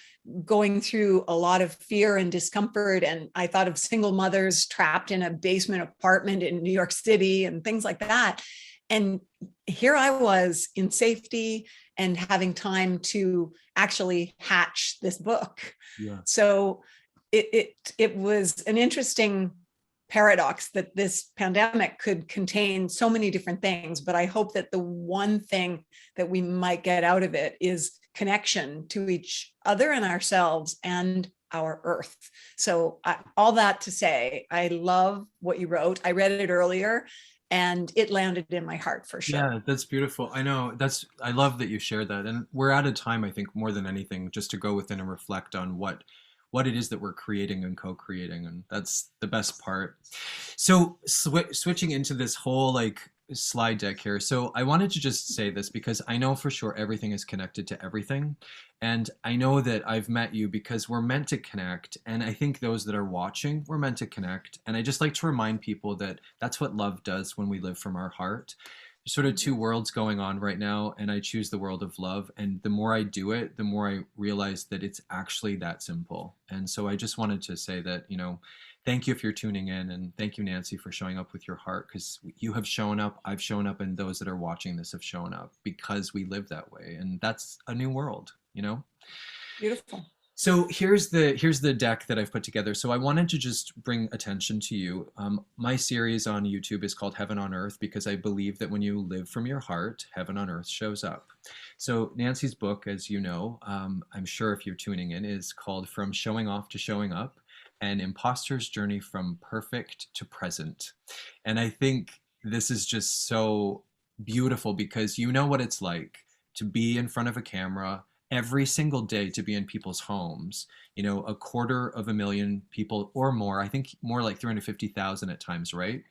going through a lot of fear and discomfort. And I thought of single mothers trapped in a basement apartment in New York City and things like that. And here I was in safety and having time to actually hatch this book. Yeah. So it was an interesting paradox that this pandemic could contain so many different things, but I hope that the one thing that we might get out of it is connection to each other and ourselves and our earth. So all that to say, I love what you wrote. I read it earlier and it landed in my heart for sure. Yeah, that's beautiful. I know I love that you shared that. And we're out of time, I think, more than anything, just to go within and reflect on what it is that we're creating and co-creating, and that's the best part. So switching into this whole like slide deck here, so I wanted to just say this because I know for sure everything is connected to everything, and I know that I've met you because we're meant to connect, and I think those that are watching, we're meant to connect, and I just like to remind people that that's what love does when we live from our heart. There's sort of two worlds going on right now, and I choose the world of love. And the more I do it, the more I realize that it's actually that simple. And so I just wanted to say that, thank you if you're tuning in, and thank you, Nancy, for showing up with your heart, because you have shown up, I've shown up, and those that are watching this have shown up because we live that way. And that's a new world. Beautiful. So here's the deck that I've put together. So I wanted to just bring attention to you. My series on YouTube is called Heaven on Earth because I believe that when you live from your heart, heaven on earth shows up. So Nancy's book, as you know, I'm sure if you're tuning in, is called From Showing Off to Showing Up: An Imposter's Journey from Perfect to Present. And I think this is just so beautiful because you know what it's like to be in front of a camera every single day, to be in people's homes, you know, a quarter of a million people or more. I think more like 350,000 at times, right?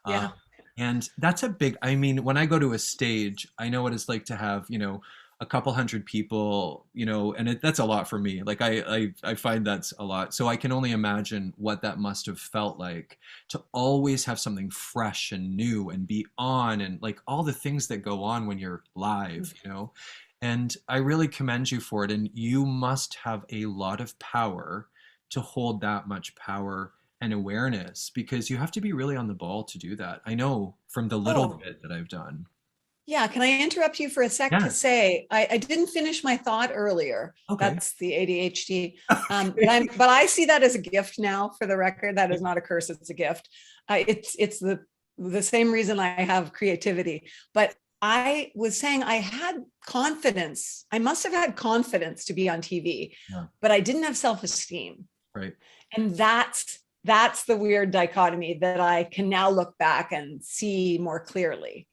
Uh, Yeah. and that's a big, I mean, when I go to a stage, I know what it's like to have, you know, a couple hundred people, you know, and that's a lot for me. Like I find that's a lot. So I can only imagine what that must have felt like to always have something fresh and new and be on and like all the things that go on when you're live, you know. And I really commend you for it. And you must have a lot of power to hold that much power and awareness because you have to be really on the ball to do that. I know from the little Oh, bit that I've done. yeah. Can I interrupt you for a sec to Yes. say I didn't finish my thought earlier. Okay. That's the ADHD. But I see that as a gift now. For the record, that is not a curse; it's a gift. It's the same reason I have creativity. But I was saying I had confidence. I must have had confidence to be on TV, Yeah. but I didn't have self-esteem, Right. and that's the weird dichotomy that I can now look back and see more clearly.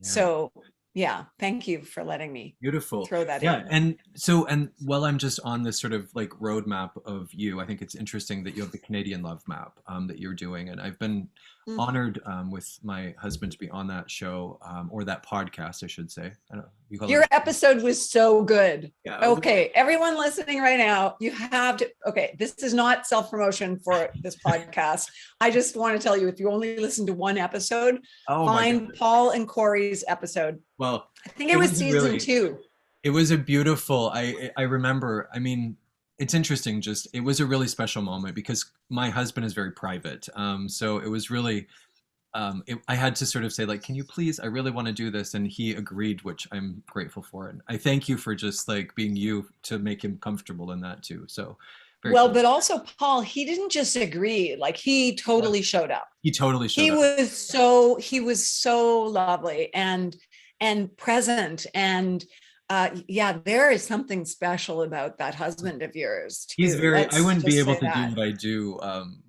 Yeah. So yeah, thank you for letting me Beautiful. throw that Yeah. in. And so, and while I'm just on this sort of like roadmap of you, I think it's interesting that you have the Canadian Love Map that you're doing. And I've been Mm. honored with my husband to be on that show or that podcast, I should say. I don't know. You call it Your a show? episode was so good. Yeah. Okay, everyone listening right now, you have to. Okay, this is not self promotion for this podcast. I just want to tell you, if you only listen to one episode, Oh my find goodness. Paul and Corey's episode. Well, I think it it was was a season really, two. it was a beautiful, I remember, I mean, it's interesting just, it was a really special moment because my husband is very private. So it was really, I had to sort of say like, can you please, I really want to do this. And he agreed, which I'm grateful for. And I thank you for just like being you to make him comfortable in that too. So very Well, cool. but also Paul, he didn't just agree; like he Yeah. totally showed up. He totally showed He up. was so lovely and present and yeah, there is something special about that husband of yours He's too. very, I Let's wouldn't be just able say to do that. what I do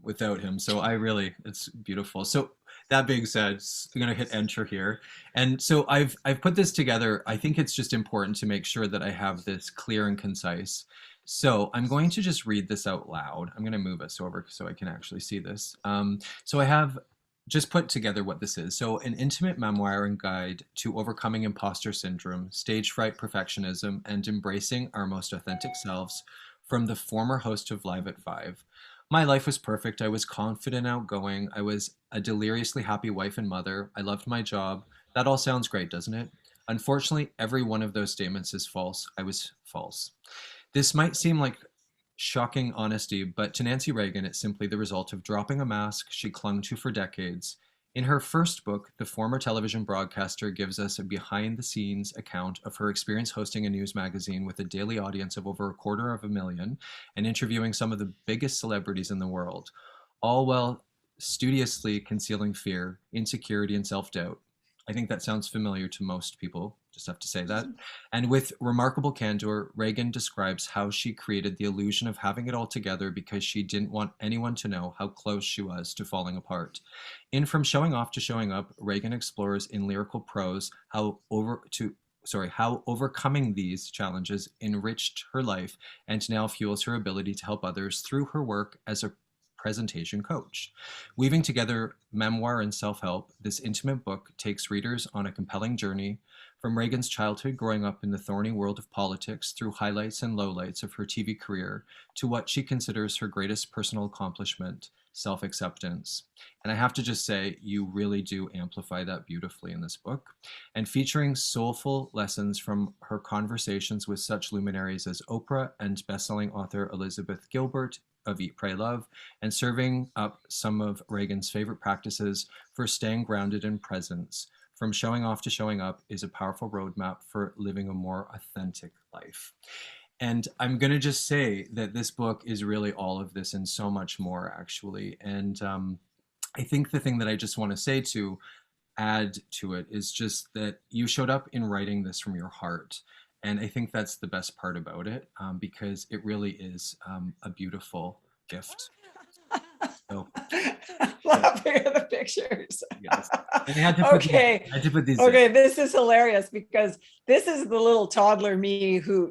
without him. So I really, it's beautiful. So that being said, I'm going to hit enter here. And so I've put this together. I think it's just important to make sure that I have this clear and concise. So I'm going to just read this out loud. I'm going to move us over so I can actually see this. So I have just put together what this is. So an intimate memoir and guide to overcoming imposter syndrome, stage fright, perfectionism, and embracing our most authentic selves from the former host of Live at Five. My life was perfect. I was confident, outgoing. I was a deliriously happy wife and mother. I loved my job. That all sounds great, doesn't it? Unfortunately, every one of those statements is false. I was false. This might seem like shocking honesty, but to Nancy Reagan, it's simply the result of dropping a mask she clung to for decades. In her first book, the former television broadcaster gives us a behind the scenes account of her experience hosting a news magazine with a daily audience of over a quarter of a million and interviewing some of the biggest celebrities in the world, all while studiously concealing fear, insecurity, and self doubt. I think that sounds familiar to most people, just have to say that. And with remarkable candor, Reagan describes how she created the illusion of having it all together because she didn't want anyone to know how close she was to falling apart. In From Showing Off to Showing Up, Reagan explores in lyrical prose how overcoming these challenges enriched her life and now fuels her ability to help others through her work as a presentation coach. Weaving together memoir and self help, this intimate book takes readers on a compelling journey from Reagan's childhood growing up in the thorny world of politics through highlights and lowlights of her TV career to what she considers her greatest personal accomplishment, self acceptance. And I have to just say, you really do amplify that beautifully in this book. And featuring soulful lessons from her conversations with such luminaries as Oprah and bestselling author Elizabeth Gilbert of Eat, Pray, Love, and serving up some of Reagan's favorite practices for staying grounded in presence. From Showing Off to Showing Up is a powerful roadmap for living a more authentic life. And I'm going to just say that this book is really all of this and so much more, actually. And I think the thing that I just want to say to add to it is just that you showed up in writing this from your heart. And I think that's the best part about it because it really is a beautiful gift. So, laughing at the pictures. Yes. And Okay. I had to put these in. Okay. This is hilarious because this is the little toddler me who,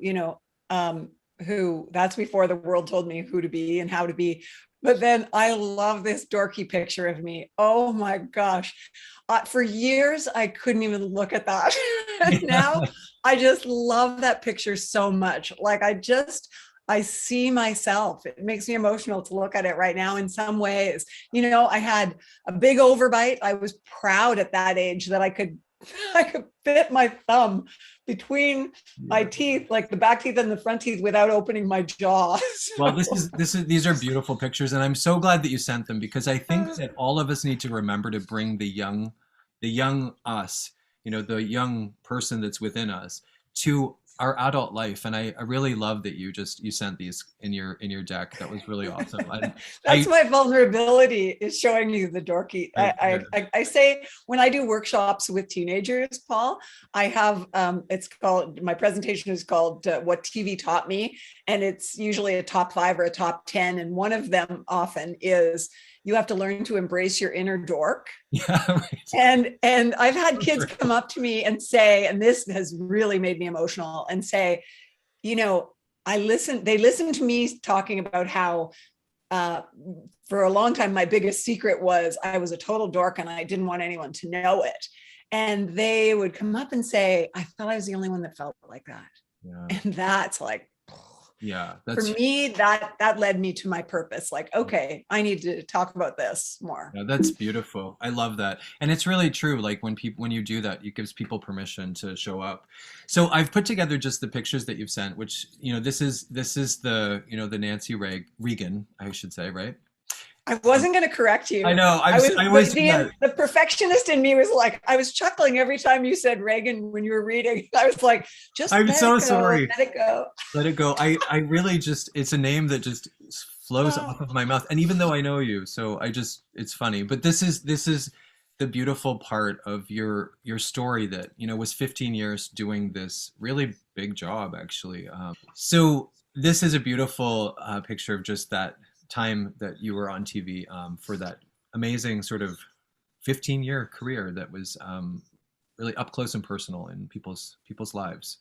who that's before the world told me who to be and how to be. But then I love this dorky picture of me. Oh my gosh. For years, I couldn't even look at that. And now I just love that picture so much. Like I see myself. It makes me emotional to look at it right now in some ways. I had a big overbite. I was proud at that age that I could fit my thumb between my teeth, like the back teeth and the front teeth, without opening my jaw. Well, these are beautiful pictures, and I'm so glad that you sent them, because I think that all of us need to remember to bring the young us, the young person that's within us, to our adult life. And I really love that you sent these in your deck. That was really awesome. That's my vulnerability, is showing you the dorky. I say when I do workshops with teenagers, Paul, I have my presentation is called What TV Taught Me, and it's usually a top 5 or a top 10, and one of them often is you have to learn to embrace your inner dork. Yeah, right. And I've had kids come up to me and say, and this has really made me emotional, and say, they listen to me talking about how for a long time, my biggest secret was I was a total dork and I didn't want anyone to know it. And they would come up and say, I thought I was the only one that felt like that. Yeah. And that's like, for me, that led me to my purpose. Like, okay, I need to talk about this more. Yeah, that's beautiful. I love that. And it's really true. Like when you do that, it gives people permission to show up. So I've put together just the pictures that you've sent, which, this is the, the Nancy Regan, I should say, right? I wasn't going to correct you. I know. I always the perfectionist in me was like, I was chuckling every time you said Regan when you were reading. I was like, I'm so sorry. Let it go. Let it go. I really it's a name that just flows off of my mouth. And even though I know you, so it's funny. But this is the beautiful part of your story that, was 15 years doing this really big job, actually. So this is a beautiful picture of just that time that you were on TV for that amazing sort of 15-year career that was really up close and personal in people's lives.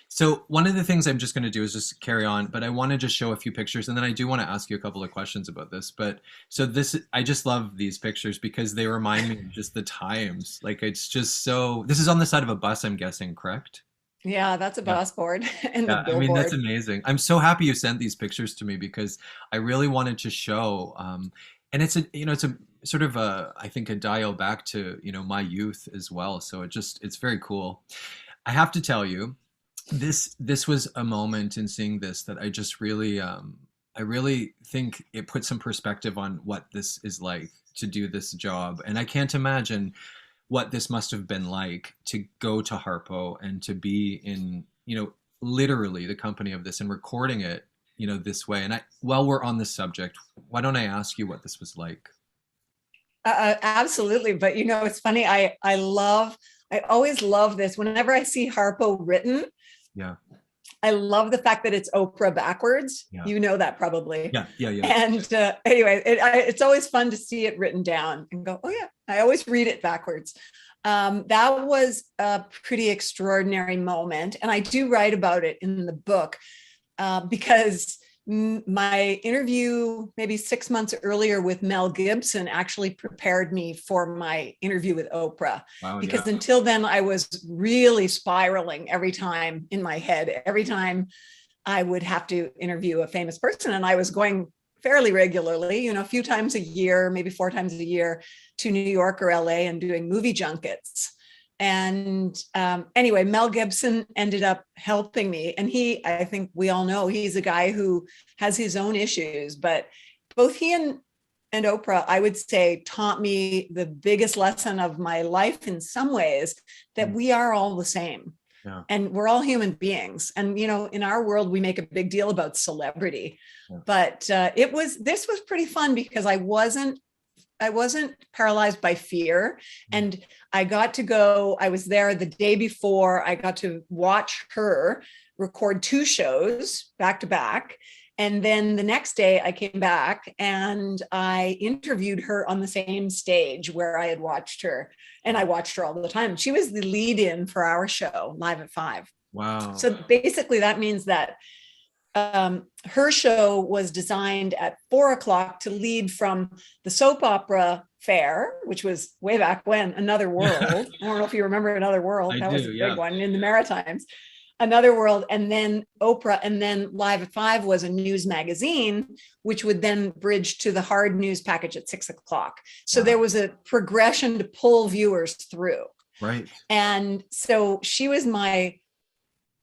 So one of the things I'm just going to do is just carry on, but I want to just show a few pictures, and then I do want to ask you a couple of questions about this. But so I just love these pictures because they remind me of just the times. Like it's just so. This is on the side of a bus, I'm guessing, correct? Yeah, that's a bus board and the billboard. I mean, that's amazing. I'm so happy you sent these pictures to me because I really wanted to show, and it's a sort of I think a dial back to, my youth as well. So it's very cool. I have to tell you, this was a moment in seeing this that I just really, I really think it put some perspective on what this is like to do this job. And I can't imagine what this must have been like to go to Harpo and to be in, literally the company of this and recording it, this way. And while we're on this subject, why don't I ask you what this was like? Absolutely. But, it's funny. I always love this. Whenever I see Harpo written, yeah, I love the fact that it's Oprah backwards. Yeah. You know that probably. Yeah. And anyway, it's always fun to see it written down and go, oh yeah, I always read it backwards. That was a pretty extraordinary moment. And I do write about it in the book because my interview maybe 6 months earlier with Mel Gibson actually prepared me for my interview with Oprah. Wow, because until then I was really spiraling every time in my head, every time I would have to interview a famous person. And I was going fairly regularly, a few times a year, maybe 4 times a year to New York or LA and doing movie junkets. And anyway, Mel Gibson ended up helping me. And I think we all know he's a guy who has his own issues, but both he and Oprah, I would say, taught me the biggest lesson of my life in some ways, that we are all the same. Yeah. And we're all human beings. And, in our world, we make a big deal about celebrity, but this was pretty fun because I wasn't paralyzed by fear. And I was there the day before. I got to watch her record 2 shows back to back. And then the next day I came back and I interviewed her on the same stage where I had watched her. And I watched her all the time. She was the lead in for our show, Live at 5. Wow. So basically, that means that her show was designed at 4 o'clock to lead from the soap opera fair, which was way back when, Another World. I don't know if you remember Another World. I That was do, a yeah. big one in the Maritimes. Another World, and then Oprah, and then Live at 5 was a news magazine, which would then bridge to the hard news package at 6 o'clock. So Wow. there was a progression to pull viewers through. Right. And so she was my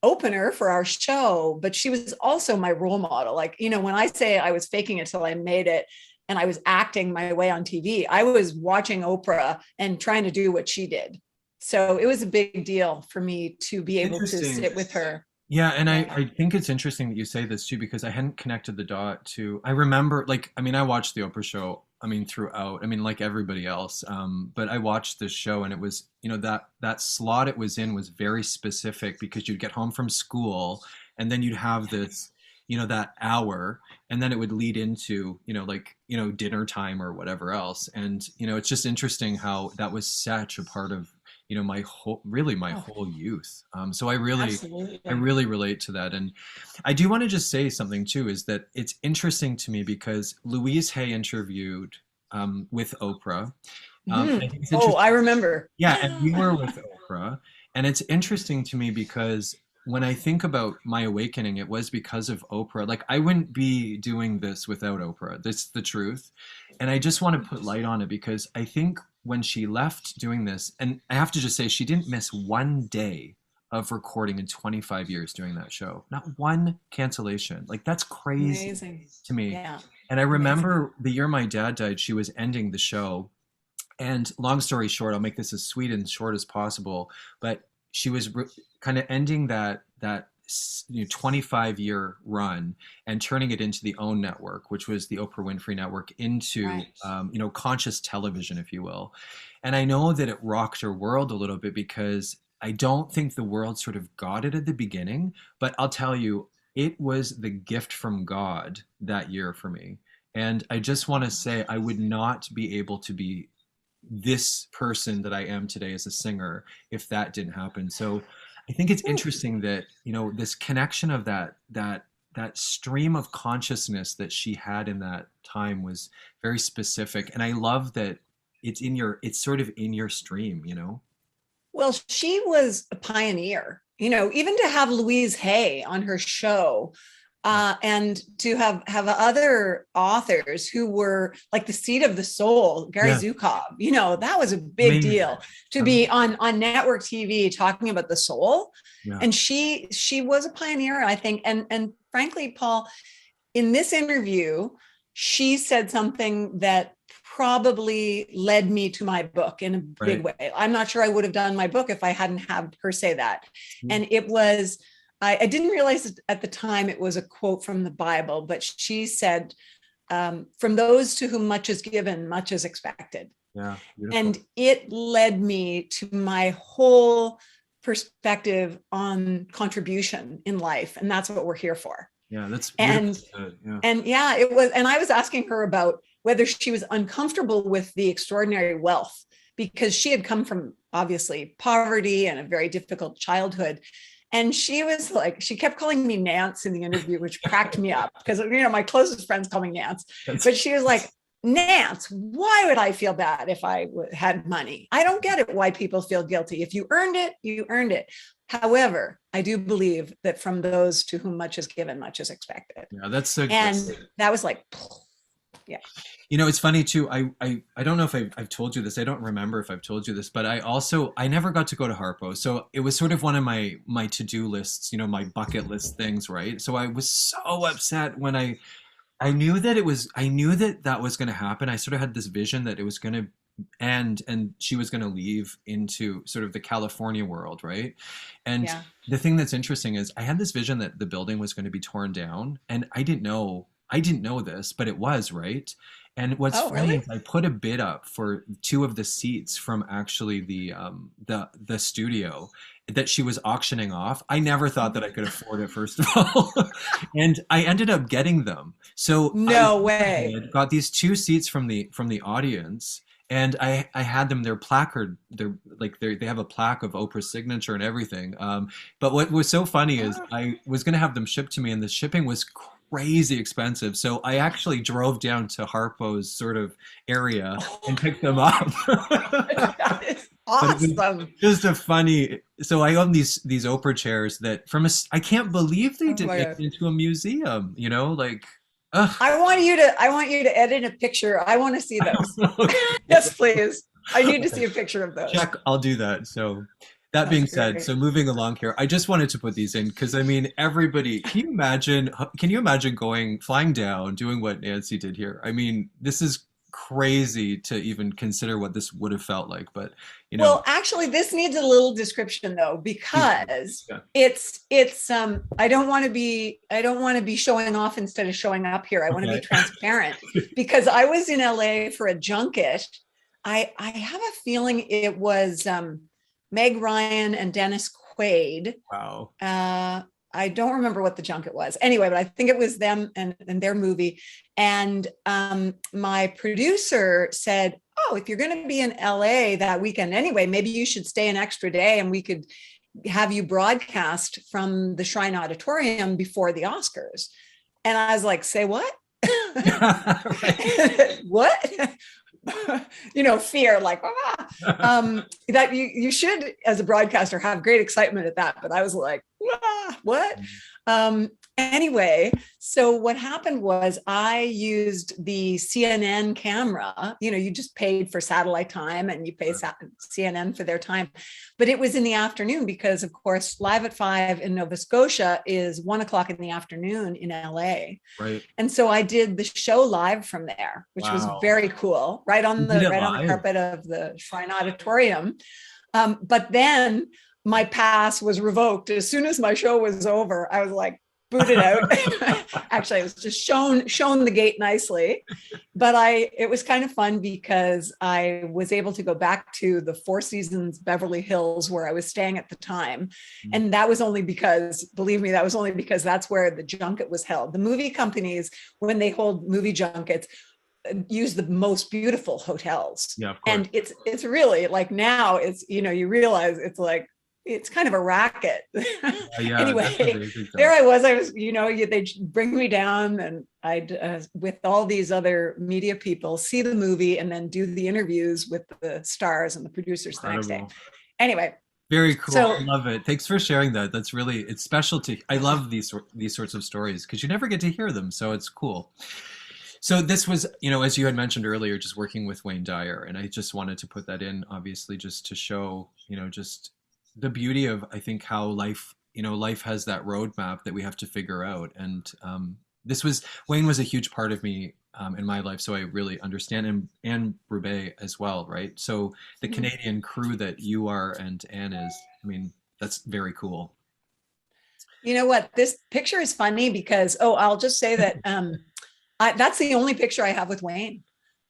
opener for our show, but she was also my role model. Like, when I say I was faking it till I made it and I was acting my way on TV, I was watching Oprah and trying to do what she did. So it was a big deal for me to be able to Interesting. sit with her. Yeah, and I think it's interesting that you say this too, because I hadn't connected the dot to, I remember, like, I mean, I watched the Oprah show, I mean, throughout, I mean, like everybody else, but I watched this show and it was, that slot it was in was very specific because you'd get home from school and then you'd have this, that hour, and then it would lead into, dinner time or whatever else. And, it's just interesting how that was such a part of, my whole youth. So I Absolutely. really relate to that. And I do want to just say something too, is that it's interesting to me because Louise Hay interviewed with Oprah. I think it's Oh, interesting. I remember. Yeah, and we were with Oprah. And it's interesting to me because when I think about my awakening, it was because of Oprah. Like, I wouldn't be doing this without Oprah. That's the truth. And I just want to put light on it because I think when she left doing this, and I have to just say, she didn't miss one day of recording in 25 years doing that show. Not one cancellation. Like, that's crazy Amazing. to me. Yeah. And I Amazing. remember the year my dad died, she was ending the show. And long story short, I'll make this as sweet and short as possible, but she was kind of ending that 25-year run and turning it into the OWN network, which was the Oprah Winfrey Network, into Right. conscious television, if you will. And I know that it rocked her world a little bit because I don't think the world sort of got it at the beginning, but I'll tell you, it was the gift from God that year for me. And I just want to say I would not be able to be this person that I am today as a singer if that didn't happen. So I think it's interesting that, this connection of that stream of consciousness that she had in that time was very specific. And I love that it's sort of in your stream. Well, she was a pioneer, even to have Louise Hay on her show, and to have other authors who were like the seat of the soul, Gary Yeah. Zukov, that was a big Amazing. deal to be on network TV talking about the soul. Yeah. And she was a pioneer, I think. And frankly, Paul, in this interview, she said something that probably led me to my book in a big way. I'm not sure I would have done my book if I hadn't had her say that. And it was, I didn't realize at the time it was a quote from the Bible, but she said, from those to whom much is given, much is expected. Yeah. Beautiful. And it led me to my whole perspective on contribution in life. And that's what we're here for. Yeah, that's beautiful. Yeah. And yeah, it was, and I was asking her about whether she was uncomfortable with the extraordinary wealth, because she had come from obviously poverty and a very difficult childhood. And she was like, she kept calling me Nance in the interview, which cracked me up because, my closest friends call me Nance. But she was like, Nance, why would I feel bad if I had money? I don't get it why people feel guilty. If you earned it, you earned it. However, I do believe that from those to whom much is given, much is expected. Yeah, that's so. And that was like, yeah. It's funny too. I don't know if I've told you this. I don't remember if I've told you this, but I never got to go to Harpo. So it was sort of one of my to-do lists, my bucket list things, right? So I was so upset when I knew that that was going to happen. I sort of had this vision that it was going to end and she was going to leave into sort of the California world, right? And the thing that's interesting is I had this vision that the building was going to be torn down, and I didn't know this, but it was, right? And what's Oh, funny really? is I put a bid up for two of the seats from actually the studio that she was auctioning off. I never thought that I could afford it, first of all. And I ended up getting them. So I No way. got these two seats from the audience, and I had them. They're placard. They have a plaque of Oprah's signature and everything. But what was so funny is Ah. I was going to have them shipped to me, and the shipping was crazy expensive. So I actually drove down to Harpo's sort of area and picked them up. That is But it was awesome. just a funny. So I own these Oprah chairs that I can't believe they Oh did my it God. into a museum. You know, like, ugh. I want you to edit a picture. I want to see those. Yes, please. I need to Okay. see a picture of those. Check, I'll do that. So that That's being said, great. so moving along here, I just wanted to put these in because I mean, everybody, can you imagine flying down, doing what Nancy did here? I mean, this is crazy to even consider what this would have felt like, but you know, Well, actually, this needs a little description though, please do. because Yeah. it's I don't want to be showing off instead of showing up here. I want to be Okay. transparent because I was in LA for a junket. I have a feeling it was Meg Ryan and Dennis Quaid. Wow. uh, I don't remember what the junket was. Anyway, but I think it was them and their movie. And my producer said, "Oh, if you're going to be in LA that weekend anyway, maybe you should stay an extra day and we could have you broadcast from the Shrine Auditorium before the Oscars." And I was like, "Say what?" Right. What? Fear, like, that you should, as a broadcaster, have great excitement at that. But I was like, what? Anyway, so what happened was I used the CNN camera. You just paid for satellite time and you pay CNN for their time. But it was in the afternoon because, of course, Live at 5 in Nova Scotia is 1 o'clock in the afternoon in LA. Right. And so I did the show live from there, which was Wow. very cool, You did it right on the live. carpet of the Shrine Auditorium. But then my pass was revoked as soon as my show was over. I was like booted out. Actually, I was just shown the gate nicely, but it was kind of fun because I was able to go back to the Four Seasons Beverly Hills where I was staying at the time. And that was only because, believe me, that's where the junket was held. The movie companies, when they hold movie junkets, use the most beautiful hotels. Yeah, of course. And it's really like, now it's, you realize it's like, it's kind of a racket. Yeah, Anyway, definitely. there I was, they bring me down and I'd, with all these other media people, see the movie and then do the interviews with the stars and the producers the next day. Incredible. Anyway, Very cool. so I love it. Thanks for sharing that. It's special I love these sorts of stories because you never get to hear them, so it's cool. So this was, as you had mentioned earlier, just working with Wayne Dyer, and I just wanted to put that in, obviously, just to show, just the beauty of, I think, how life has that roadmap that we have to figure out. And Wayne was a huge part of me in my life, so I really understand, and Roubaix as well, right? So the Canadian crew that you are and Anne is, I mean, that's very cool. you know what? This picture is funny because, I'll just say that that's the only picture I have with Wayne,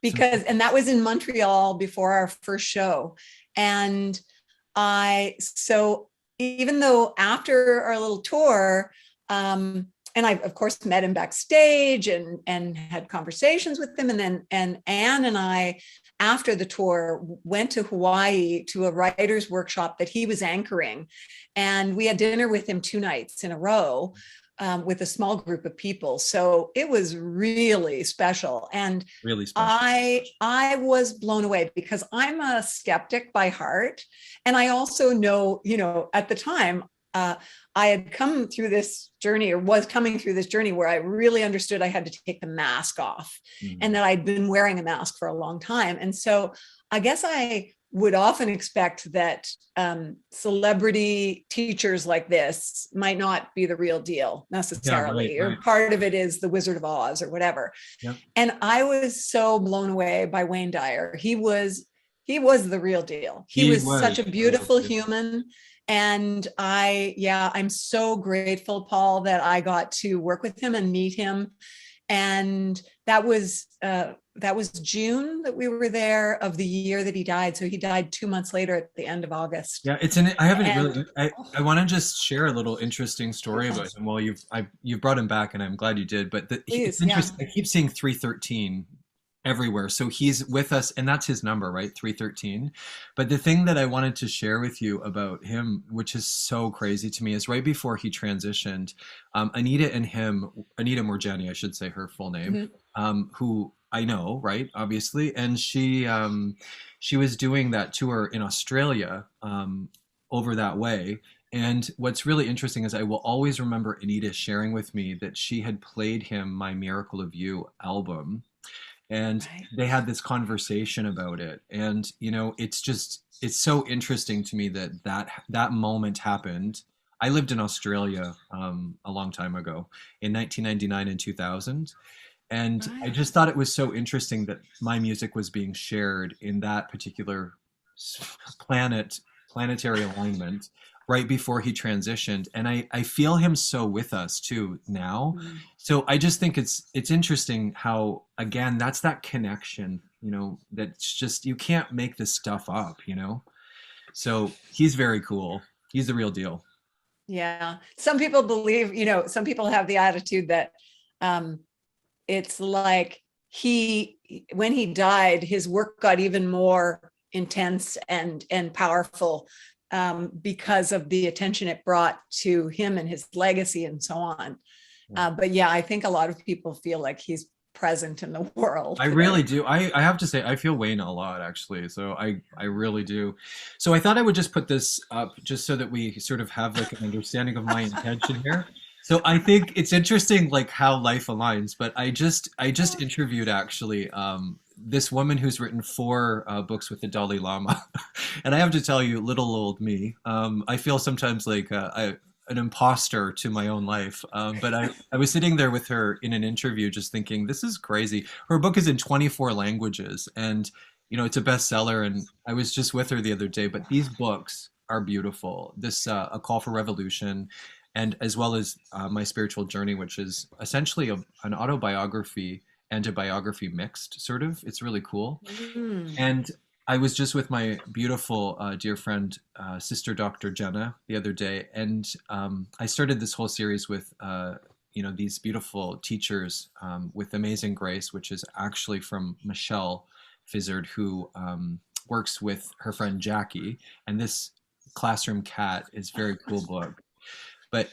and that was in Montreal before our first show. And so even though after our little tour, and I of course met him backstage and had conversations with him, and Anne and I, after the tour, went to Hawaii to a writer's workshop that he was anchoring, and we had dinner with him 2 nights in a row. With a small group of people. So it was really special. And Really special. I was blown away because I'm a skeptic by heart. And I also know, at the time, I had come through this journey, or was coming through this journey, where I really understood I had to take the mask off, and that I'd been wearing a mask for a long time. And so I guess I would often expect that celebrity teachers like this might not be the real deal necessarily, Yeah, right. or part of it is the Wizard of Oz or whatever. Yep. And I was so blown away by Wayne Dyer. He was the real deal. He was such a beautiful human. And I'm so grateful, Paul, that I got to work with him and meet him. And that was June that we were there of the year that he died. So he died 2 months later at the end of August. Yeah, I haven't And really. I want to just share a little interesting story about yes, him. Well, you've brought him back, and I'm glad you did. But it's please, yeah. interesting. I keep seeing 313 everywhere, so he's with us, and that's his number, right? 313. But the thing that I wanted to share with you about him, which is so crazy to me, is right before he transitioned, Anita Morjani, I should say her full name, Mhm. who I know, right? Obviously, and she was doing that tour in Australia over that way. And what's really interesting is I will always remember Anita sharing with me that she had played him my Miracle of You album, and Right. they had this conversation about it. And it's so interesting to me that that moment happened. I lived in Australia a long time ago, in 1999 and 2000, and I Right. just thought it was so interesting that my music was being shared in that particular planetary alignment right before he transitioned. And I feel him so with us too now. Mm. So I just think it's interesting how, again, that's that connection, that's just, you can't make this stuff up. So he's very cool. He's the real deal. Yeah. Some people believe, some people have the attitude that um, it's like when he died, his work got even more intense and powerful because of the attention it brought to him and his legacy and so on. But yeah, I think a lot of people feel like he's present in the world I really today. do. I have to say, I feel Wayne a lot, actually. So I really do. So I thought I would just put this up just so that we sort of have like an understanding of my intention here. So I think it's interesting like how life aligns, but I just interviewed actually this woman who's written four books with the Dalai Lama. And I have to tell you, little old me, I feel sometimes like an imposter to my own life. But I was sitting there with her in an interview just thinking, this is crazy. Her book is in 24 languages, and it's a bestseller. And I was just with her the other day, but these books are beautiful. This A Call for Revolution, and as well as My Spiritual Journey, which is essentially an autobiography and a biography mixed, sort of. It's really cool. Mm. And I was just with my beautiful dear friend, Sister Dr. Jenna, the other day, and I started this whole series with these beautiful teachers with Amazing Grace, which is actually from Michelle Fizzard, who works with her friend Jackie, and this Classroom Cat is a very cool book. But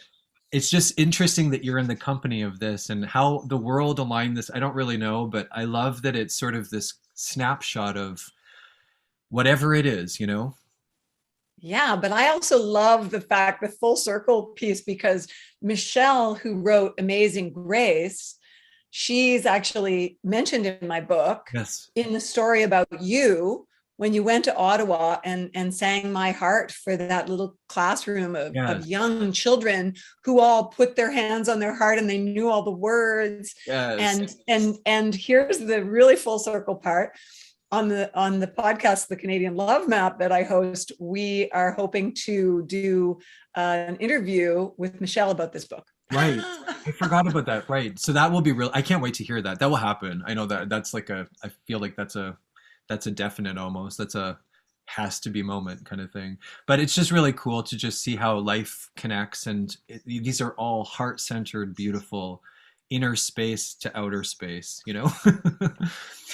it's just interesting that you're in the company of this, and how the world aligned this. I don't really know, but I love that it's sort of this snapshot of whatever it is. Yeah, but I also love the full circle piece, because Michelle, who wrote Amazing Grace, she's actually mentioned in my book Yes. in the story about you when you went to Ottawa and sang My Heart for that little classroom of Yes. young children who all put their hands on their heart and they knew all the words. Yes. And here's the really full circle part. On the podcast, the Canadian Love Map that I host, we are hoping to do an interview with Michelle about this book. Right. I forgot about that. Right. So that will be real. I can't wait to hear that. That will happen. I know that's like I feel like that's a definite almost. That's a has to be moment kind of thing. But it's just really cool to just see how life connects, and these are all heart-centered, beautiful inner space to outer space.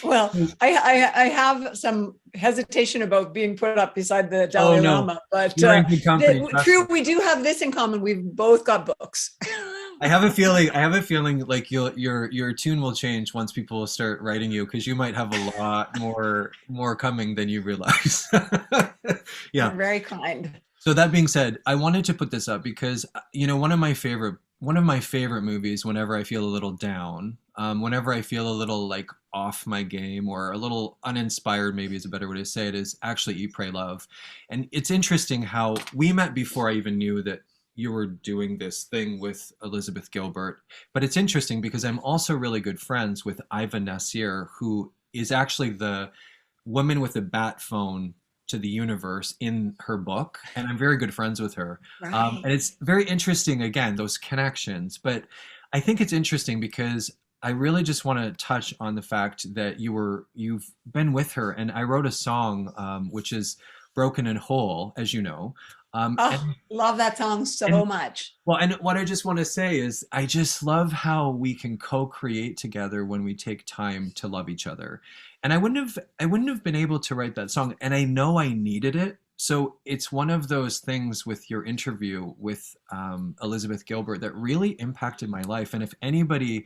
Well, I have some hesitation about being put up beside the Oh Dalai no, Lama, but you're in good company. Trust me. true, we do have this in common. We've both got books. I have a feeling. I have a feeling like your tune will change once people start writing you, because you might have a lot more coming than you realize. You're Yeah. very kind. So that being said, I wanted to put this up because one of my favorite movies whenever I feel a little down, whenever I feel a little like off my game or a little uninspired, maybe is a better way to say it, is actually Eat, Pray, Love. And it's interesting how we met before I even knew that you were doing this thing with Elizabeth Gilbert. But it's interesting because I'm also really good friends with Iva Nasir, who is actually the woman with the bat phone to the universe in her book, and I'm very good friends with her. Right. And it's very interesting, again, those connections. But I think it's interesting because I really just want to touch on the fact that you've been with her, and I wrote a song, which is "Broken and Whole," as you know. Oh, love that song And so much. well, and what I just want to say is, I just love how we can co-create together when we take time to love each other. And I wouldn't have been able to write that song, and I know I needed it. So it's one of those things with your interview with Elizabeth Gilbert that really impacted my life. And if anybody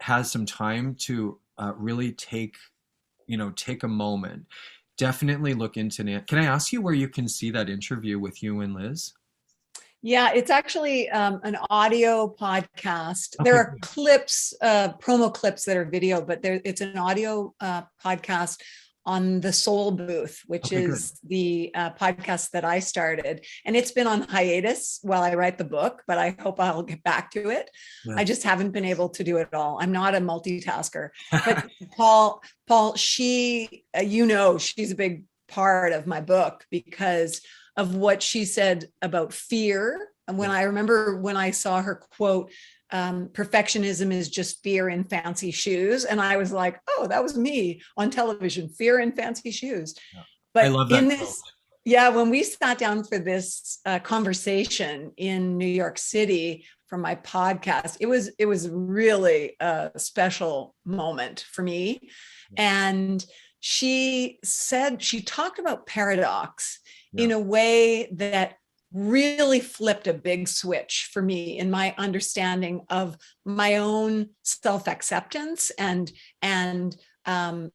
has some time to really take a moment, definitely look into it. Can I ask you where you can see that interview with you and Liz? Yeah, it's actually an audio podcast. There Okay, are good. clips, promo clips that are video, but it's an audio podcast on the Soul Booth, which Okay, good. is the podcast that I started. And it's been on hiatus while I write the book, but I hope I'll get back to it. Yeah. I just haven't been able to do it all. I'm not a multitasker. But Paul, she's a big part of my book because of what she said about fear. And Yeah. I remember when I saw her quote, perfectionism is just fear in fancy shoes. And I was like, oh, that was me on television, fear in fancy shoes. Yeah. I But love in that quote. this, yeah, when we sat down for this conversation in New York City for my podcast, it was really a special moment for me. Yeah. And she talked about paradox Yeah. in a way that really flipped a big switch for me in my understanding of my own self-acceptance and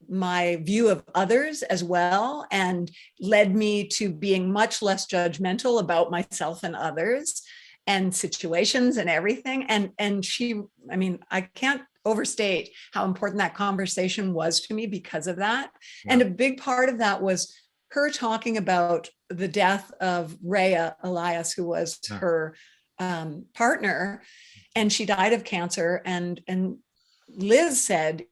my view of others as well, and led me to being much less judgmental about myself and others and situations and everything. And she, I mean, I can't overstate how important that conversation was to me because of that. Yeah. And a big part of that was her talking about the death of Rhea Elias, who was Yeah. her partner, and she died of cancer. And Liz said,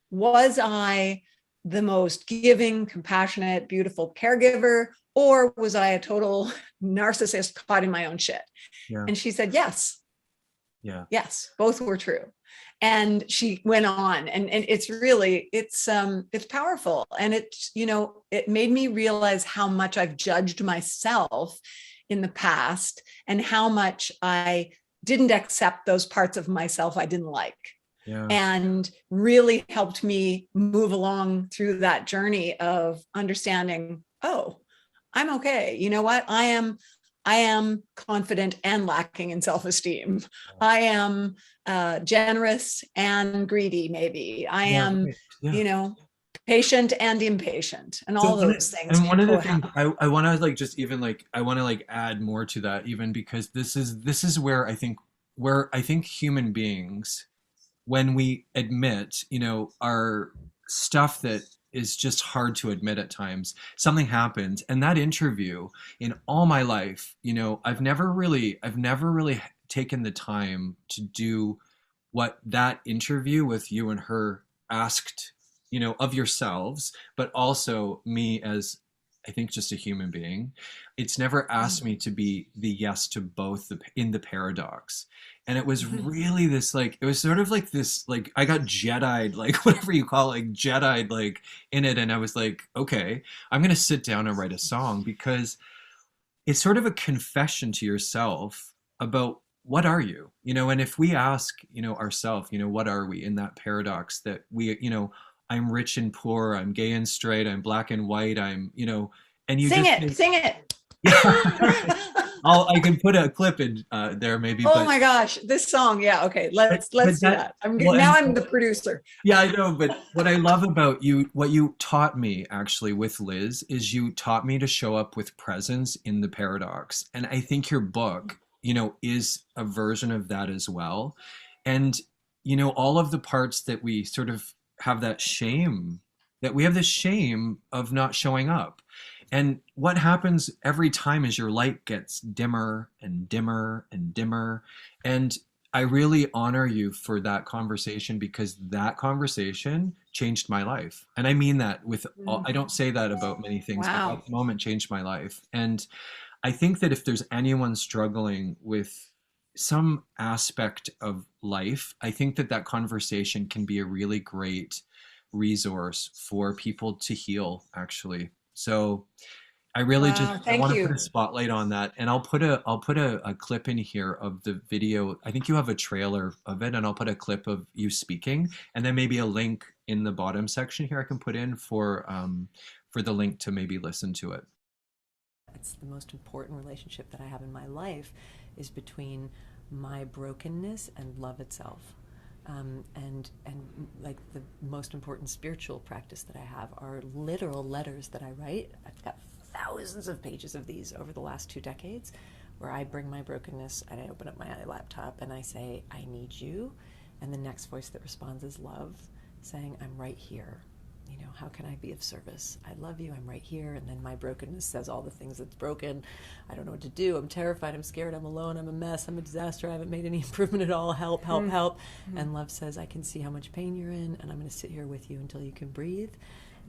was I the most giving, compassionate, beautiful caregiver, or was I a total narcissist caught in my own shit? Yeah. And she said, yes. Yeah. Yes, both were true. And she went on, and it's really, it's powerful. And it made me realize how much I've judged myself in the past and how much I didn't accept those parts of myself I didn't like. Yeah. And really helped me move along through that journey of understanding, oh, I'm okay. You know what? I am confident and lacking in self-esteem. I am generous and greedy, maybe. I Yeah. am, Right. Yeah. patient and impatient, and So all those things and one can of the cohabit. things I want to I want to add more to that, even because this is where I think human beings, when we admit, our stuff that is just hard to admit at times, something happens. And that interview, in all my life, I've never really taken the time to do what that interview with you and her asked, of yourselves, but also me as, I think, just a human being. It's never asked me to be the yes to both in the paradox. And it was really this, it was sort of like this, I got Jedi'd, whatever you call it, Jedi'd, in it. And I was like, okay, I'm going to sit down and write a song, because it's sort of a confession to yourself about what are you, and if we ask, ourselves, what are we in that paradox that we, I'm rich and poor, I'm gay and straight, I'm black and white, and you Sing just it, sing it. yeah. I can put a clip in there maybe, Oh but my gosh, this song. Yeah, okay. Let's but do that that. I'm well, now and I'm the producer. yeah, I know, but what I love about you, what you taught me actually with Liz, is you taught me to show up with presence in the paradox. And I think your book, is a version of that as well. And, all of the parts that we sort of have that we have this shame of not showing up. And what happens every time is your light gets dimmer and dimmer and dimmer. And I really honor you for that conversation, because that conversation changed my life. And I mean that with all, I don't say that about many things, but Wow. that moment changed my life. And I think that if there's anyone struggling with some aspect of life, I think that that conversation can be a really great resource for people to heal, actually. So I really just Wow, I thank want to put you. a spotlight on that, and I'll put a clip in here of the video. I think you have a trailer of it, and I'll put a clip of you speaking, and then maybe a link in the bottom section here I can put in for the link to maybe listen to it. It's the most important relationship that I have in my life is between my brokenness and love itself. And like the most important spiritual practice that I have are literal letters that I write. I've got thousands of pages of these over the last 2 decades, where I bring my brokenness and I open up my laptop and I say, I need you. And the next voice that responds is love, saying, I'm right here. You know, how can I be of service? I love you, I'm right here. And then my brokenness says all the things that's broken. I don't know what to do. I'm terrified, I'm scared, I'm alone, I'm a mess, I'm a disaster, I haven't made any improvement at all. Help, help, help. And love says, I can see how much pain you're in, and I'm going to sit here with you until you can breathe.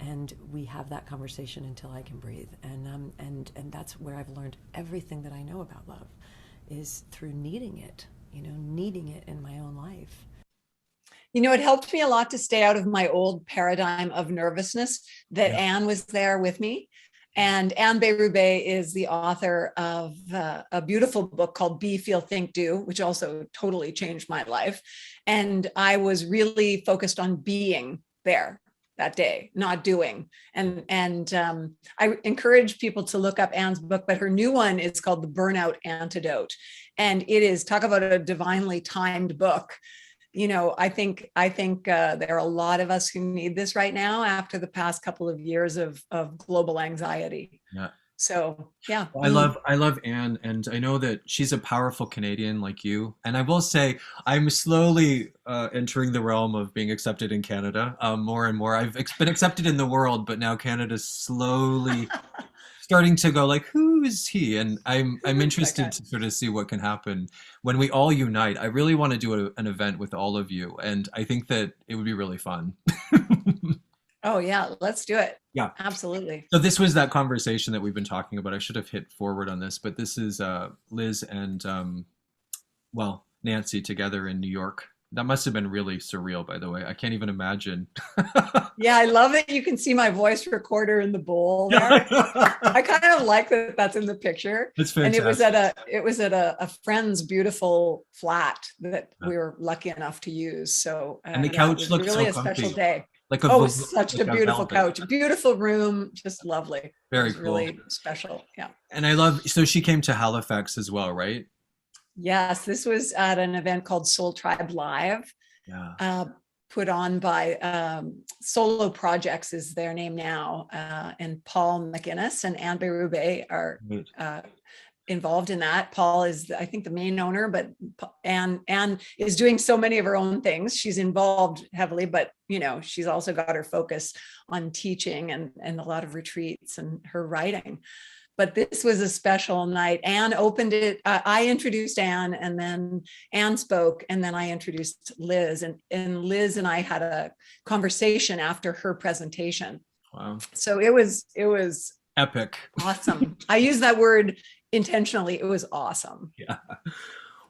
And we have that conversation until I can breathe. And that's where I've learned everything that I know about love, is through needing it, needing it in my own life. It helped me a lot to stay out of my old paradigm of nervousness, that Yeah. Anne was there with me. And Anne Beyroube is the author of a beautiful book called Be, Feel, Think, Do, which also totally changed my life. And I was really focused on being there that day, not doing. And I encourage people to look up Anne's book, but her new one is called The Burnout Antidote. And it is, talk about a divinely timed book. I think there are a lot of us who need this right now after the past couple of years of global anxiety. Yeah. So yeah. Well, I love Anne, and I know that she's a powerful Canadian like you. And I will say, I'm slowly entering the realm of being accepted in Canada, more and more. Been accepted in the world, but now Canada's slowly starting to go like, who is he? And I'm interested to sort of see what can happen when we all unite. I really want to do an event with all of you, and I think that it would be really fun. Oh yeah, let's do it. Yeah. Absolutely. So this was that conversation that we've been talking about. I should have hit forward on this, but this is Liz and well, Nancy together in New York. That must have been really surreal, by the way. I can't even imagine. Yeah, I love that you can see my voice recorder in the bowl there. I kind of like that that's in the picture. It's And fantastic. it was at a friend's beautiful flat that we were lucky enough to use. So And the yeah, it couch was looked really so a special comfy, day. like Oh, such a beautiful velvet. couch, beautiful room, just lovely. It Very was cool. really special. Yeah. And I love, so she came to Halifax as well, right? Yes, this was at an event called Soul Tribe Live, Yeah. put on by Solo Projects is their name now, and Paul McInnes and Anne Beyroube are Right. involved in that. Paul is, I think, the main owner, but Anne is doing so many of her own things. She's involved heavily, but she's also got her focus on teaching and a lot of retreats and her writing. But this was a special night. Anne opened it. I introduced Anne, and then Anne spoke, and then I introduced Liz, and Liz and I had a conversation after her presentation. Wow. So it was Epic. awesome. I use that word intentionally. It was awesome. Yeah.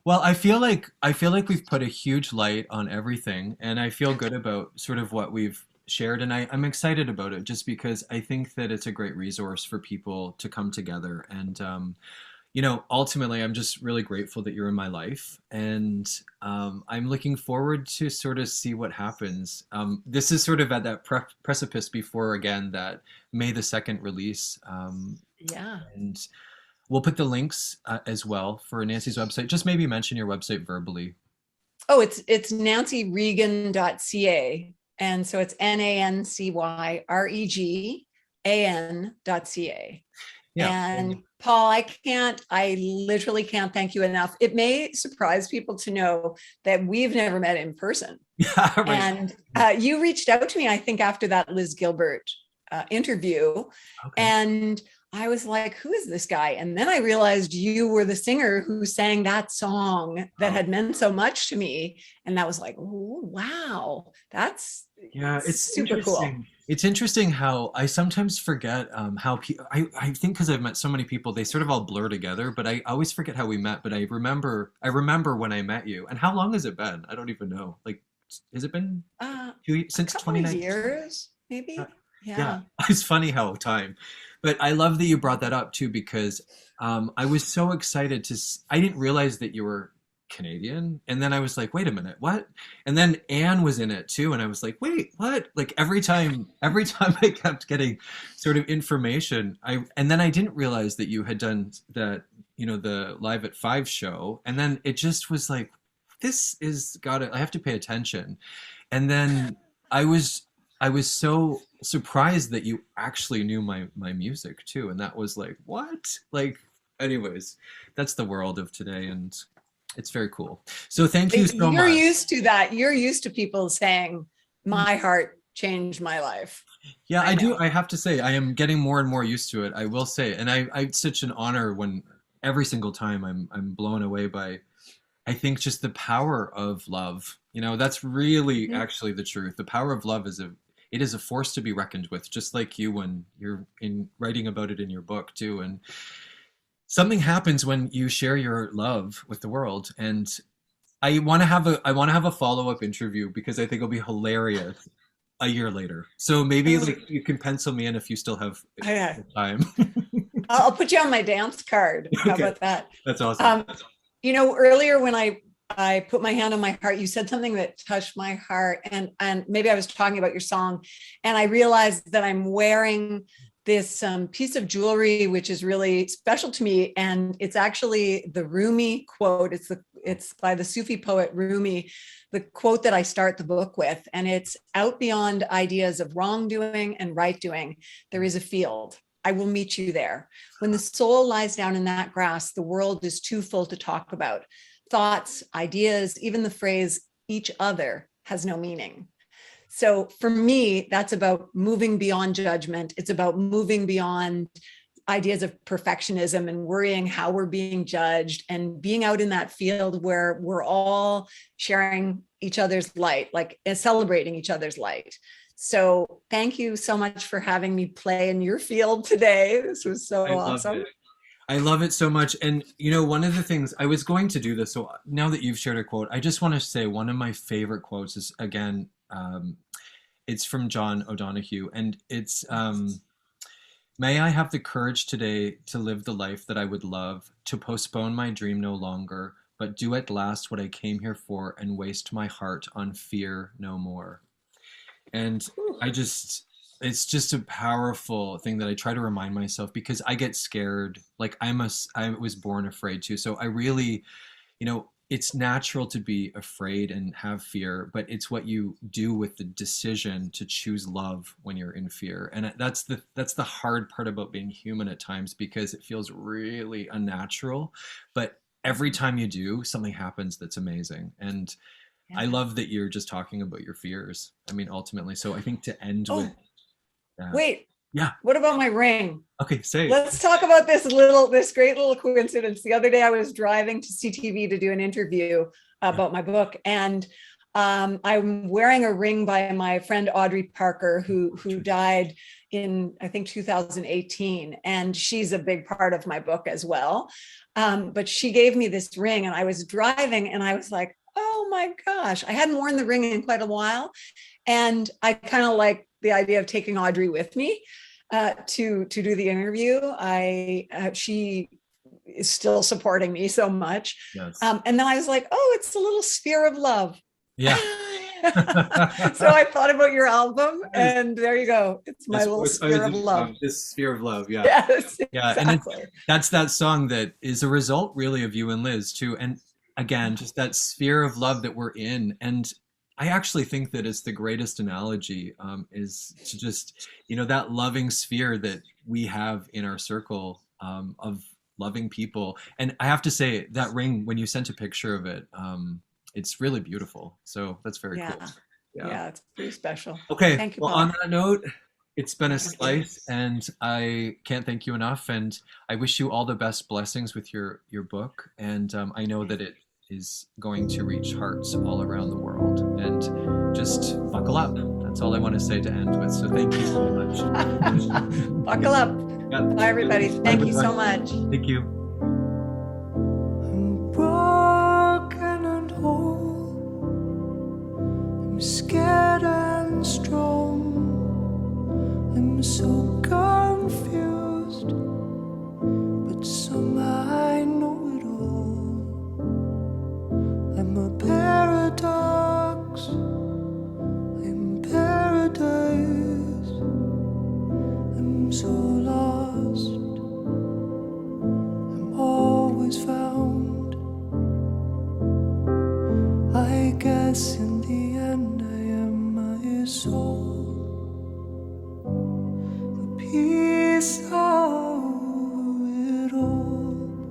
Well, I feel like we've put a huge light on everything, and I feel good about sort of what we've shared, and I'm excited about it just because I think that it's a great resource for people to come together. And ultimately, I'm just really grateful that you're in my life, and I'm looking forward to sort of see what happens. This is sort of at that precipice before, again, that May the 2nd release. Yeah. And we'll put the links as well for Nancy's website. Just maybe mention your website verbally. Oh, it's nancyregan.ca. And so it's nancyregan.ca. Yeah. And Paul, I literally can't thank you enough. It may surprise people to know that we've never met in person. Yeah, right. And you reached out to me, I think, after that Liz Gilbert interview. Okay. And I was like, who is this guy? And then I realized you were the singer who sang that song that had meant so much to me. And that was like, oh, wow, that's Yeah, it's super cool. It's interesting how I sometimes forget I think because I've met so many people, they sort of all blur together, but I always forget how we met. But I remember when I met you. And how long has it been? I don't even know. Like, has it been A since couple of 2019? years, Yeah. maybe. Yeah. Yeah. It's funny how time. But I love that you brought that up too, because I was so excited I didn't realize that you were Canadian. And then I was like, wait a minute, what? And then Anne was in it too. And I was like, wait, what? Like every time I kept getting sort of information, and then I didn't realize that you had done that, the Live at Five show. And then it just was like, I have to pay attention. And then I was I was so surprised that you actually knew my music too, and that was like, what? Like, anyways, that's the world of today, and it's very cool. So thank you so You're much. used to that. You're used to people saying, my heart changed my life. Yeah, I I do. know. I have to say, I am getting more and more used to it. I will say, and it's such an honor when every single time I'm blown away by, I think, just the power of love. That's really Mhm. actually the truth. The power of love it is a force to be reckoned with, just like you when you're in writing about it in your book too. And something happens when you share your love with the world. And I want to have a follow-up interview because I think it'll be hilarious a year later. So maybe Oh, like you can pencil me in if you still have yeah. time. I'll put you on my dance card. How Okay, about that? that's awesome. Um, Earlier when I put my hand on my heart, you said something that touched my heart, and maybe I was talking about your song, and I realized that I'm wearing this piece of jewelry which is really special to me, and it's actually the Rumi quote. It's by the Sufi poet Rumi, the quote that I start the book with, and it's, out beyond ideas of wrongdoing and right doing, there is a field. I will meet you there. When the soul lies down in that grass, the world is too full to talk about. Thoughts, ideas, even the phrase each other has no meaning. So for me, that's about moving beyond judgment. It's about moving beyond ideas of perfectionism and worrying how we're being judged, and being out in that field where we're all sharing each other's light, like celebrating each other's light. So thank you so much for having me play in your field today. This was so I love awesome. it. I love it so much. And one of the things I was going to do this, so now that you've shared a quote, I just want to say one of my favorite quotes is, again, it's from John O'Donohue, and it's may I have the courage today to live the life that I would love, to postpone my dream no longer, but do at last what I came here for, and waste my heart on fear no more. And I just, it's just a powerful thing that I try to remind myself, because I get scared. Like, I was born afraid too. So I really, it's natural to be afraid and have fear, but it's what you do with the decision to choose love when you're in fear. And that's the hard part about being human at times, because it feels really unnatural. But every time you do, something happens that's amazing. And I Yeah. love that you're just talking about your fears. I mean, ultimately. So I think to end with Oh, that. wait, Yeah. what about my ring? Okay. Say. Let's talk about this great little coincidence. The other day I was driving to CTV to do an interview Yeah. about my book, and I'm wearing a ring by my friend Audrey Parker, who died in, I think, 2018, and she's a big part of my book as well. But she gave me this ring, and I was driving, and I was like, oh my gosh, I hadn't worn the ring in quite a while, and I kind of like the idea of taking Audrey with me to do the interview. She is still supporting me so much. Yes. And then I was like, oh, it's a little sphere of love. So Yeah. I thought about your album, and there you go. It's my That's little what sphere of love. this sphere of love. Yeah. Yes, Yeah. And exactly. that's that song that is a result really of you and Liz too. And again, just that sphere of love that we're in. And I actually think that it's the greatest analogy, is to just, that loving sphere that we have in our circle, of loving people. And I have to say, that ring, when you sent a picture of it, it's really beautiful. So that's very Yeah. cool. Yeah. Yeah, it's pretty special. Okay. Thank you, Well, on Paul. that note, it's been a Thank you. slice, and I can't thank you enough. And I wish you all the best blessings with your book. And I know that it is going to reach hearts all around the world. And just buckle up. That's That's all I want to say to end with. So thank you so much. Buckle up. Yeah. Bye, everybody. Thank you so much. Thank you. I'm broken and whole. I'm scared and strong. I'm so confused, but somehow I know it all. I'm a paradox. I'm paradise. I'm so lost. I'm always found. I guess in the end I am my soul. The peace of it all.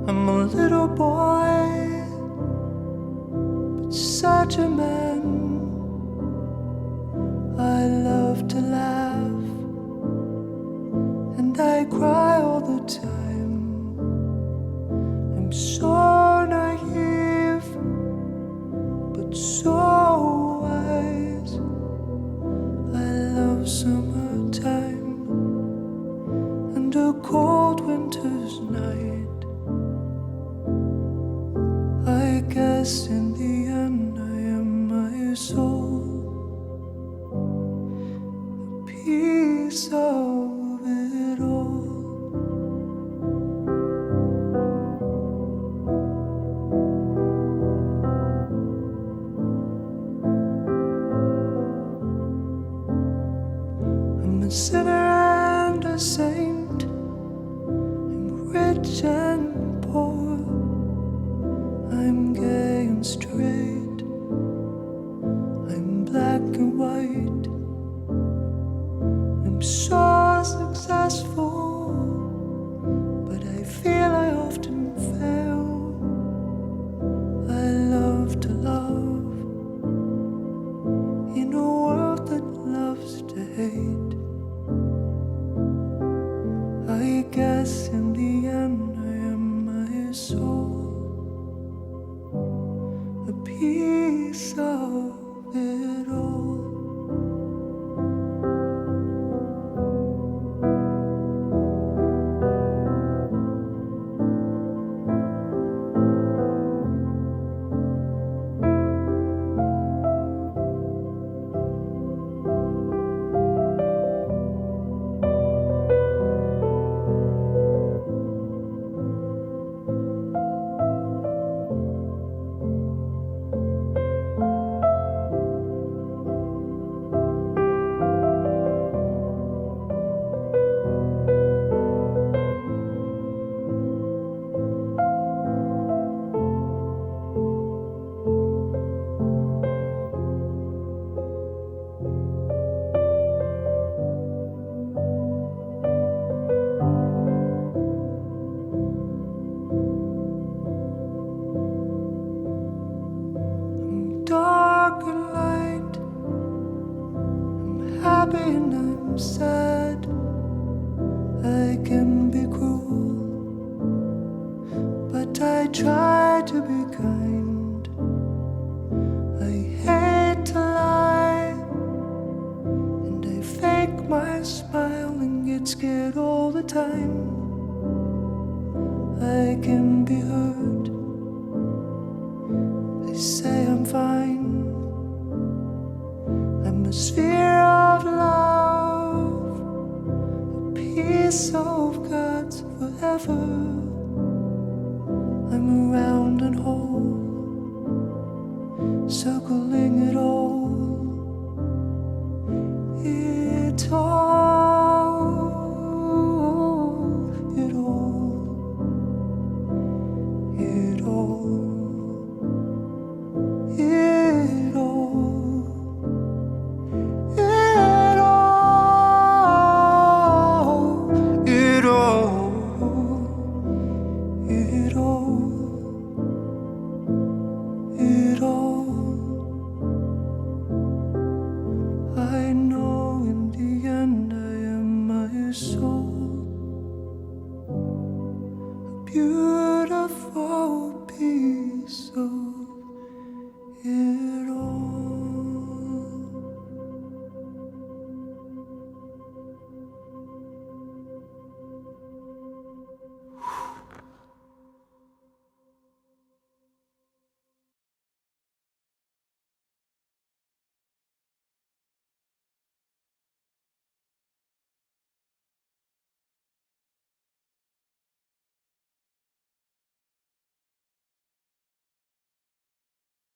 I'm a little boy, but such a man. I love to laugh, and I cry all the time. I'm so naive, but so wise. I love summertime and a cold winter's night. I guess in the end I am my soul. A piece of it all. I'm a sinner and a saint. I'm rich and poor. I'm gay and straight. I'm black and white. I'm so successful, but I feel I often fail. I love to love in a world that loves to hate. I guess in the end I am my soul. A piece of it all. I'm dark and light. I'm happy and I'm sad. I can be cruel, but I try to be kind. I hate to lie, and I fake my smile and get scared all the time. I can be hurt. They say I'm fine. I'm a sphere of love, a piece of God's forever. I'm round and whole, circling it all. It all, it all, it all, it all, it all, it all. beautiful piece of it all.